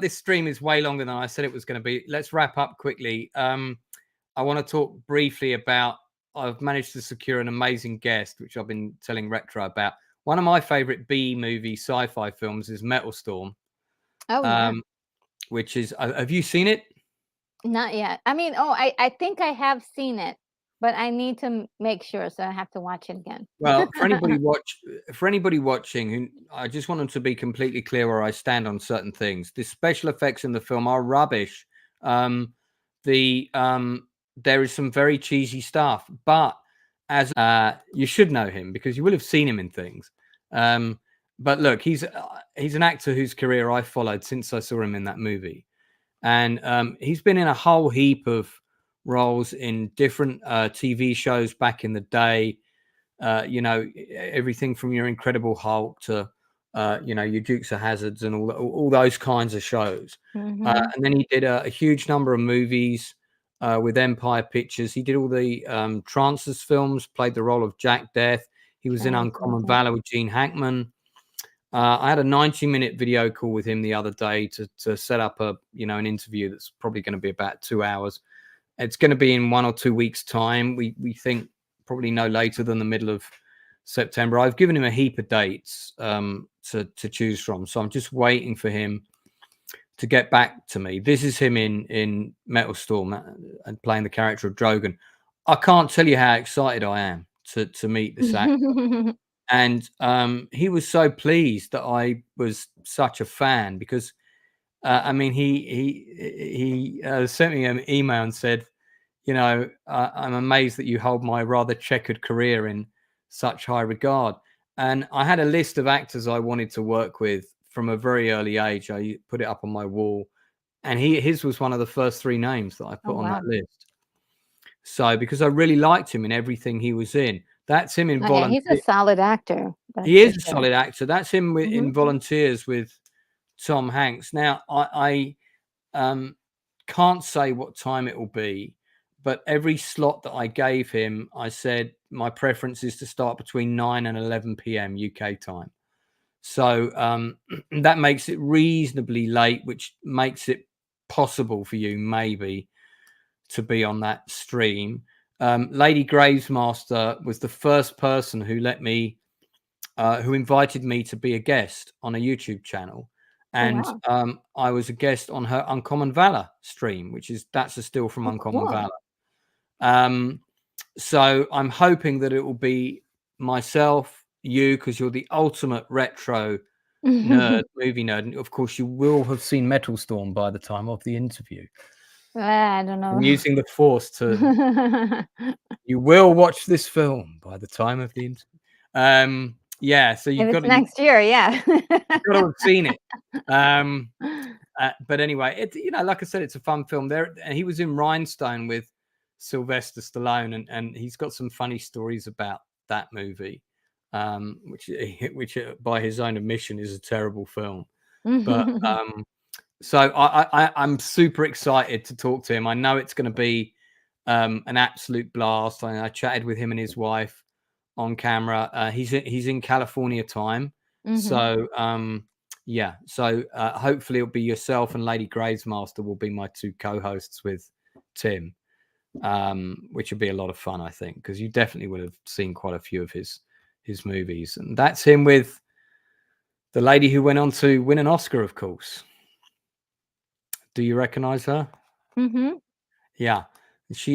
Speaker 1: this stream is way longer than I said it was going to be. Let's wrap up quickly. I want to talk briefly about. I've managed to secure an amazing guest, which I've been telling Retro about. One of my favorite B movie sci-fi films is Metal Storm.
Speaker 2: Oh, yeah.
Speaker 1: Which is, have you seen it?
Speaker 2: Not yet. I mean, I think I have seen it, but I need to make sure, so I have to watch it again.
Speaker 1: Well, for anybody watching, who I just want them to be completely clear where I stand on certain things. The special effects in the film are rubbish. There is some very cheesy stuff, but as you should know him because you will have seen him in things. But look, he's an actor whose career I followed since I saw him in that movie, and he's been in a whole heap of roles in different TV shows back in the day. Everything from your Incredible Hulk to your Dukes of Hazzards and all those kinds of shows.
Speaker 2: Mm-hmm.
Speaker 1: And then he did a huge number of movies with Empire Pictures. He did all the Trancers films, played the role of Jack Death. He was in Uncommon Valor with Gene Hackman. I had a 90-minute video call with him the other day to set up an interview that's probably going to be about 2 hours. It's going to be in 1 or 2 weeks' time. We think probably no later than the middle of September. I've given him a heap of dates to choose from, so I'm just waiting for him to get back to me. This is him in Metal Storm and playing the character of Drogon. I can't tell you how excited I am to meet this actor. And he was so pleased that I was such a fan because, he sent me an email and said, I'm amazed that you hold my rather checkered career in such high regard. And I had a list of actors I wanted to work with from a very early age. I put it up on my wall, and his was one of the first 3 names that I put on that list. So because I really liked him in everything he was in. That's him in Volunteers.
Speaker 2: He's a solid actor.
Speaker 1: He is a solid actor. That's him in Volunteers with Tom Hanks. Now, I can't say what time it will be, but every slot that I gave him, I said my preference is to start between 9 and 11 p.m. UK time. So that makes it reasonably late, which makes it possible for you maybe to be on that stream. Lady Gravesmaster was the first person who who invited me to be a guest on a YouTube channel. And I was a guest on her Uncommon Valor stream, that's a still from Uncommon Valor. So I'm hoping that it will be myself, you, because you're the ultimate retro nerd, movie nerd. And of course, you will have seen Metal Storm by the time of the interview.
Speaker 2: I don't know.
Speaker 1: I'm using the Force to. You will watch this film by the time of the interview. Yeah, so you've got
Speaker 2: next year. Yeah,
Speaker 1: you've got to have seen it. But anyway, like I said, it's a fun film. There, he was in Rhinestone with Sylvester Stallone, and he's got some funny stories about that movie, which by his own admission is a terrible film. But so I'm super excited to talk to him. I know it's going to be an absolute blast. I chatted with him and his wife on camera. He's in California time, so yeah. So hopefully it'll be yourself and Lady Gravesmaster will be my 2 co-hosts with Tim, which would be a lot of fun, I think, because you definitely would have seen quite a few of his movies. And that's him with the lady who went on to win an Oscar, of course. Do you recognize her? Yeah.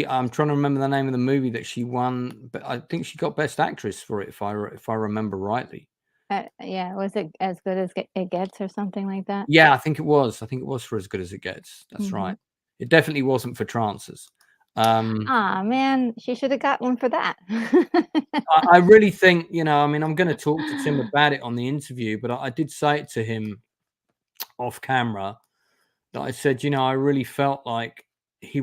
Speaker 1: I'm trying to remember the name of the movie that she won, but I think she got Best Actress for it, if I remember rightly.
Speaker 2: Yeah, was it As Good as It Gets or something like that?
Speaker 1: Yeah, I think it was. I think it was for As Good as It Gets. That's right. It definitely wasn't for Trancers.
Speaker 2: Man, she should have got one for that.
Speaker 1: I really think, I mean, I'm going to talk to Tim about it on the interview, but I did say it to him off camera that I said, I really felt like he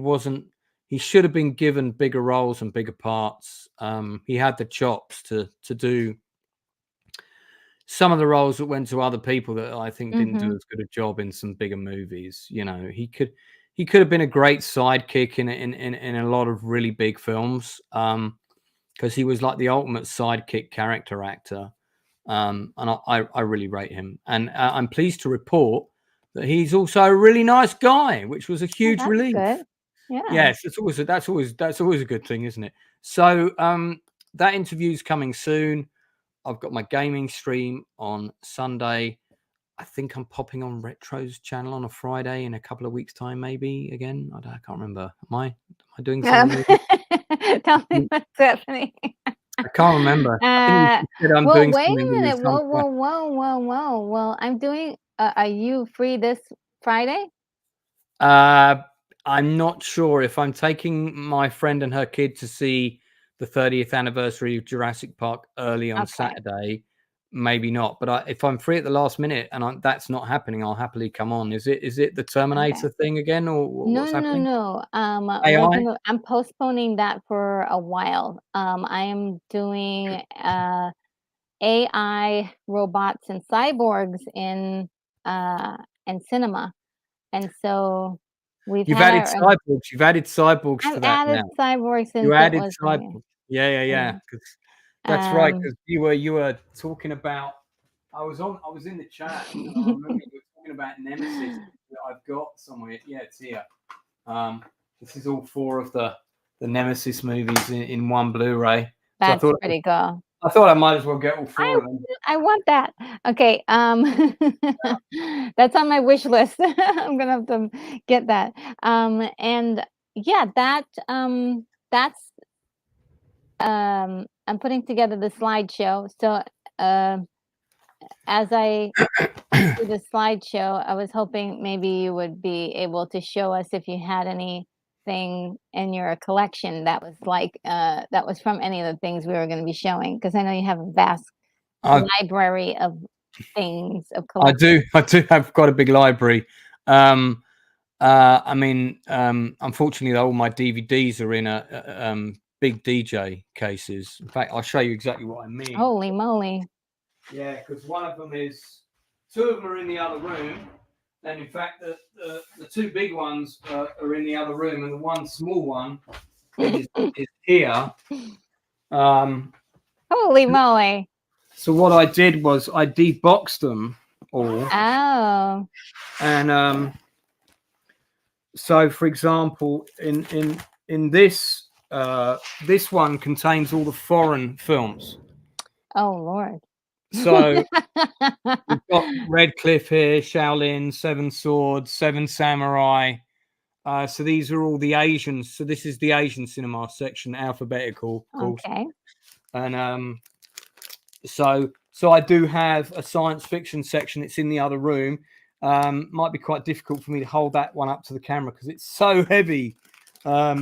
Speaker 1: should have been given bigger roles and bigger parts. He had the chops to do some of the roles that went to other people that I think didn't do as good a job in some bigger movies. He could have been a great sidekick in a lot of really big films. Because he was like the ultimate sidekick character actor. And I really rate him. And I'm pleased to report that he's also a really nice guy, which was a huge relief.
Speaker 2: Good. Yeah.
Speaker 1: Yes, that's always a good thing, isn't it? So that interview's coming soon. I've got my gaming stream on Sunday. I think I'm popping on Retro's channel on a Friday in a couple of weeks' time, maybe again. I can't remember. Am I doing something?
Speaker 2: Tell me what's happening.
Speaker 1: I can't remember. I think you said I'm doing
Speaker 2: wait a
Speaker 1: something
Speaker 2: minute. Whoa. Well, I'm doing. Are you free this Friday?
Speaker 1: I'm not sure if I'm taking my friend and her kid to see the 30th anniversary of Jurassic Park early on Saturday. Maybe not, but if I'm free at the last minute and that's not happening, I'll happily come on. Is it the Terminator thing again, or what's happening?
Speaker 2: No. I'm postponing that for a while. I am doing AI robots and cyborgs in cinema, and so
Speaker 1: You've added cyborgs. You've added cyborgs to that now.
Speaker 2: I've added cyborgs since
Speaker 1: you added
Speaker 2: it was
Speaker 1: cyborgs. Yeah. Because that's right. Because you were talking about. I was in the chat. And I remember you were talking about Nemesis that I've got somewhere. Yeah, it's here. This is all 4 of the Nemesis movies in one Blu-ray.
Speaker 2: That's pretty cool.
Speaker 1: I thought I might as well get all 4 of them.
Speaker 2: I want that. Okay. That's on my wish list. I'm gonna have to get that. And yeah, that's I'm putting together the slideshow. So as I do the slideshow, I was hoping maybe you would be able to show us if you had anything in your collection that was that was from any of the things we were going to be showing, because I know you have a vast library of things of collections.
Speaker 1: I do have quite a big library. I mean, unfortunately, all my DVDs are in big DJ cases. In fact, I'll show you exactly what I mean.
Speaker 2: Holy moly!
Speaker 1: Yeah, because 2 of them are in the other room, and in fact, the 2 big ones are in the other room, and the one small one is here.
Speaker 2: Holy moly!
Speaker 1: So what I did was I deboxed them all.
Speaker 2: Oh.
Speaker 1: And so, for example, in this this one contains all the foreign films.
Speaker 2: Oh Lord!
Speaker 1: So we've got Red Cliff here, Shaolin, 7 Swords, 7 Samurai. So these are all the Asians. So this is the Asian cinema section, alphabetical, of course.
Speaker 2: Okay.
Speaker 1: And so I do have a science fiction section. It's in the other room. Might be quite difficult for me to hold that one up to the camera because it's so heavy. But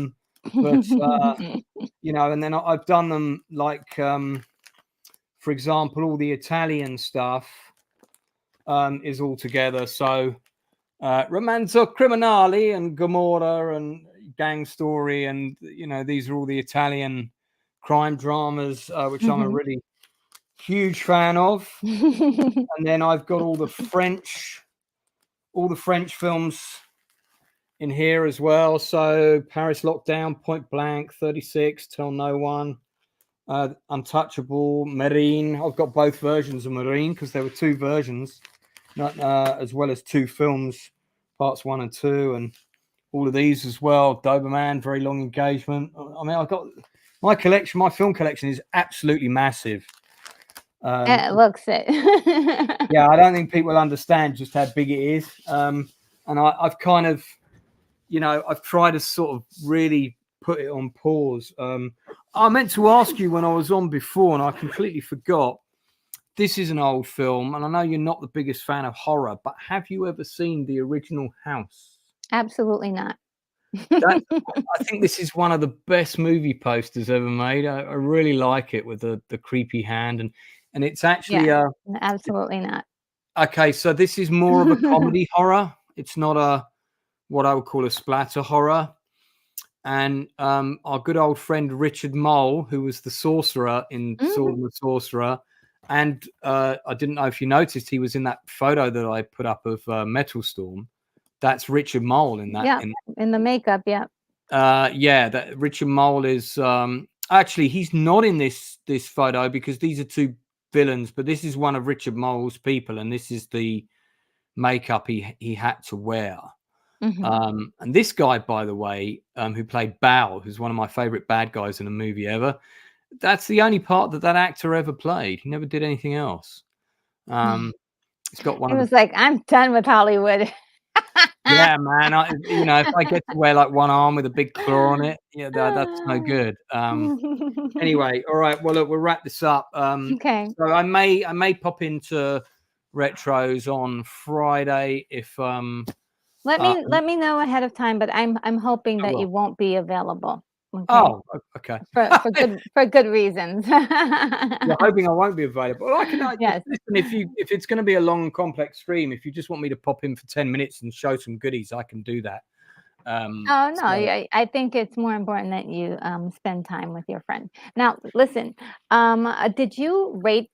Speaker 1: and then I've done them like, for example, all the Italian stuff is all together. So Romanzo Criminale and Gomorrah and Gang Story, and these are all the Italian crime dramas, which I'm a really huge fan of. And then I've got all the French films in here as well. So Paris Lockdown, Point Blank, 36, Tell No One, Untouchable, Marine. I've got both versions of Marine because there were 2 versions, as well as 2 films, parts 1 and 2, and all of these as well. Doberman, Very Long Engagement. I mean, I've got my collection. My film collection is absolutely massive.
Speaker 2: It looks it.
Speaker 1: Yeah, I don't think people understand just how big it is. And I've kind of, I've tried to sort of really put it on pause. I meant to ask you when I was on before, and I completely forgot. This is an old film, and I know you're not the biggest fan of horror, but have you ever seen the original House?
Speaker 2: Absolutely not.
Speaker 1: I think this is one of the best movie posters ever made. I really like it with the creepy hand, and it's actually
Speaker 2: absolutely not.
Speaker 1: Okay, so this is more of a comedy horror. It's not a what I would call a splatter horror. And our good old friend Richard Mole, who was the sorcerer in Sword and the Sorcerer, and I didn't know if you noticed, he was in that photo that I put up of Metal Storm. That's Richard Mole in that.
Speaker 2: Yeah, in the makeup. Yeah.
Speaker 1: That Richard Mole is actually he's not in this photo because these are two villains, but this is one of Richard Mole's people, and this is the makeup he had to wear. And this guy, by the way, who played Bao, who's one of my favorite bad guys in a movie ever, that's the only part that actor ever played. He never did anything else. He's got one.
Speaker 2: He was like, I'm done with Hollywood.
Speaker 1: Yeah, man. If I get to wear like one arm with a big claw on it, that's no good. Anyway, all right. Well, look, we'll wrap this up.
Speaker 2: Okay.
Speaker 1: So I may pop into retros on Friday if
Speaker 2: let me know ahead of time, but I'm hoping that you won't be available. Okay?
Speaker 1: Oh, okay.
Speaker 2: For good reasons.
Speaker 1: You're hoping I won't be available. Well, I can.
Speaker 2: Yes.
Speaker 1: Listen, if it's going to be a long and complex stream, if you just want me to pop in for 10 minutes and show some goodies, I can do that.
Speaker 2: I think it's more important that you spend time with your friend. Now, listen. Did you rate?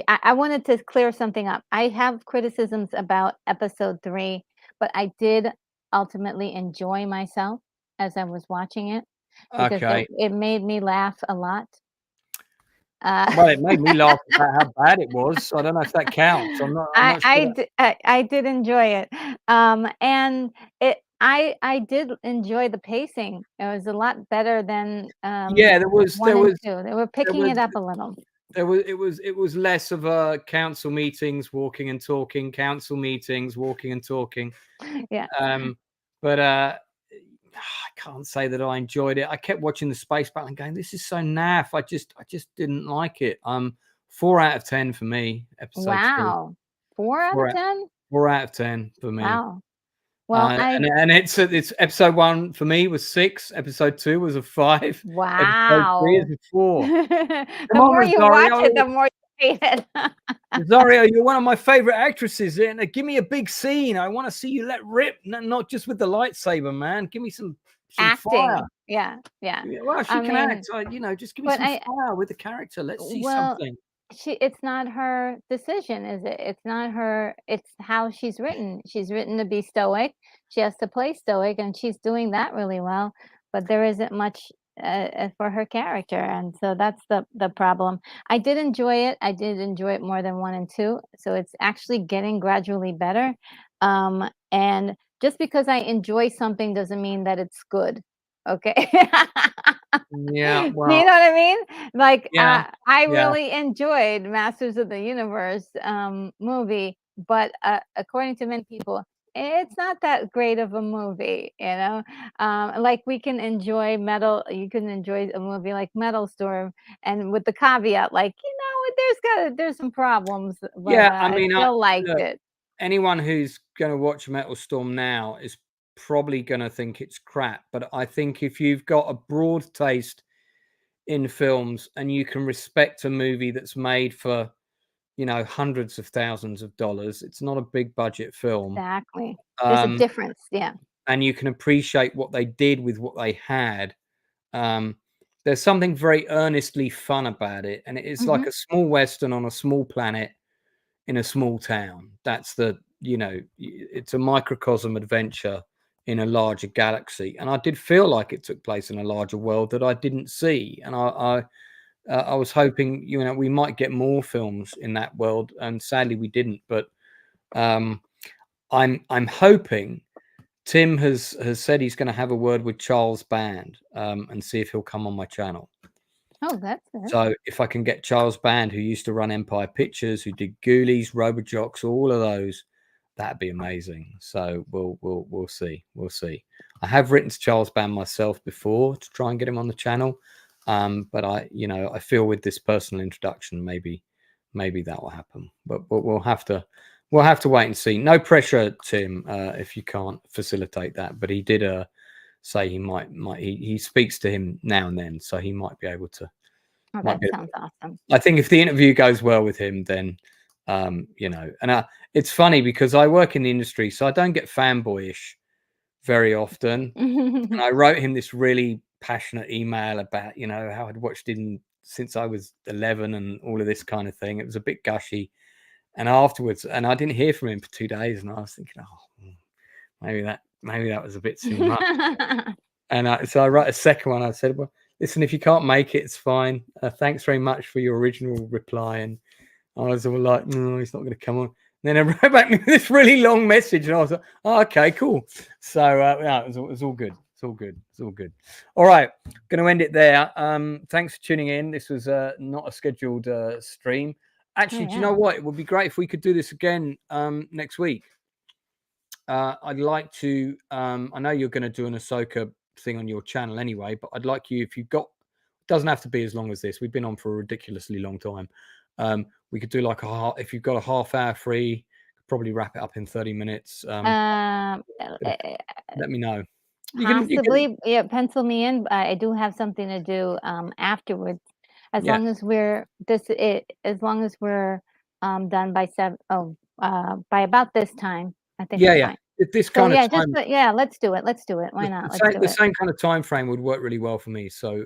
Speaker 2: I wanted to clear something up. I have criticisms about episode 3, but I did ultimately enjoy myself as I was watching it. Because it made me laugh a lot.
Speaker 1: Well, it made me laugh about how bad it was. So I don't know if that counts. I'm not sure
Speaker 2: I did enjoy it, and I did enjoy the pacing. It was a lot better than
Speaker 1: there was
Speaker 2: 2. They were picking it up a little.
Speaker 1: It was less of a council meetings, walking and talking. Council meetings, walking and talking.
Speaker 2: Yeah.
Speaker 1: But I can't say that I enjoyed it. I kept watching the space battle and going, "This is so naff." I just didn't like it. 4 out of 10 for me. Episode
Speaker 2: 2. 4 out of 10.
Speaker 1: 4 out of 10 for me.
Speaker 2: Wow. Well,
Speaker 1: and it's episode 1 for me was 6. Episode 2 was a 5.
Speaker 2: Wow.
Speaker 1: Episode 3 is a 4.
Speaker 2: The more you watch it, the more you hate it.
Speaker 1: Rosario, you're one of my favorite actresses, and give me a big scene. I want to see you let rip, not just with the lightsaber, man. Give me some
Speaker 2: acting.
Speaker 1: Fire.
Speaker 2: Yeah.
Speaker 1: Well, she can act. Just give me some fire with the character. Let's see something.
Speaker 2: It's not her decision, is it? It's not her. It's how she's written. She's written to be stoic. She has to play stoic, and she's doing that really well. But there isn't much for her character, and so that's the problem. I did enjoy it. I did enjoy it more than 1 and 2. So it's actually getting gradually better. And just because I enjoy something doesn't mean that it's good. Okay.
Speaker 1: Yeah. Well,
Speaker 2: you know what I mean? Like, I really enjoyed Masters of the Universe movie, but according to many people, it's not that great of a movie, like we can enjoy you can enjoy a movie like Metal Storm, and with the caveat, like, there's some problems, but I still liked it.
Speaker 1: Anyone who's going to watch Metal Storm now is probably going to think it's crap, but I think if you've got a broad taste in films and you can respect a movie that's made for hundreds of thousands of dollars, it's not a big budget film.
Speaker 2: Exactly. There's a difference. Yeah.
Speaker 1: And you can appreciate what they did with what they had. There's something very earnestly fun about it, and it's like a small western on a small planet in a small town. That's it's a microcosm adventure in a larger galaxy, and I did feel like it took place in a larger world that I didn't see, and I was hoping we might get more films in that world, and sadly we didn't. But I'm hoping Tim has said he's going to have a word with Charles Band and see if he'll come on my channel.
Speaker 2: Oh, that's good.
Speaker 1: So if I can get Charles Band, who used to run Empire Pictures, who did Ghoulies, Robojocks, all of those, that'd be amazing. So we'll see. We'll see. I have written to Charles Band myself before to try and get him on the channel. But I feel with this personal introduction, maybe that will happen. But we'll have to wait and see. No pressure, Tim, if you can't facilitate that. But he did say he might he speaks to him now and then, so he might be able to.
Speaker 2: Oh, that sounds awesome.
Speaker 1: I think if the interview goes well with him, then you know, and it's funny because I work in the industry, so I don't get fanboyish very often. And I wrote him this really passionate email about, you know, how I'd watched him since I was 11 and all of this kind of thing. It was a bit gushy. And afterwards, and I didn't hear from him for 2 days, and I was thinking, oh, maybe that was a bit too much. And so I wrote a second one. I said, well, listen, if you can't make it, it's fine. Thanks very much for your original reply. And I was all like, no, he's not going to come on. And then I wrote back this really long message, and I was like, oh, okay, cool. So yeah, it was all good. It's all good. It's all good. All right, going to end it there. Thanks for tuning in. This was not a scheduled stream. Actually, do you know what? It would be great if we could do this again next week. I'd like to. I know you're going to do an AHSOKA thing on your channel anyway, but I'd like you, if you've got, it doesn't have to be as long as this. We've been on for a ridiculously long time. We could do like if you've got a half hour free, probably wrap it up in 30 minutes. Let me know.
Speaker 2: Possibly, yeah, pencil me in. I do have something to do afterwards. As long as we're done by by about this time, I think.
Speaker 1: Yeah. This kind of time.
Speaker 2: Let's do it. Let's do it. Why not?
Speaker 1: The same kind of time frame would work really well for me. So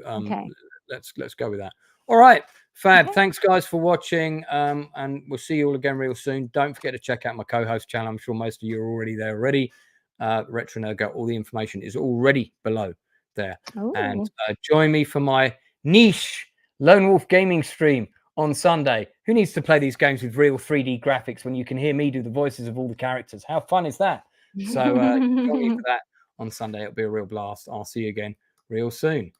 Speaker 1: let's go with that. All right, fab. Okay. Thanks guys for watching, and we'll see you all again real soon. Don't forget to check out my co-host channel. I'm sure most of you are already there already. Retro Nerd Girl. All the information is already below there. Ooh. And join me for my niche Lone Wolf gaming stream on Sunday. Who needs to play these games with real 3D graphics when you can hear me do the voices of all the characters? How fun is that? So join me for that on Sunday. It'll be a real blast. I'll see you again real soon.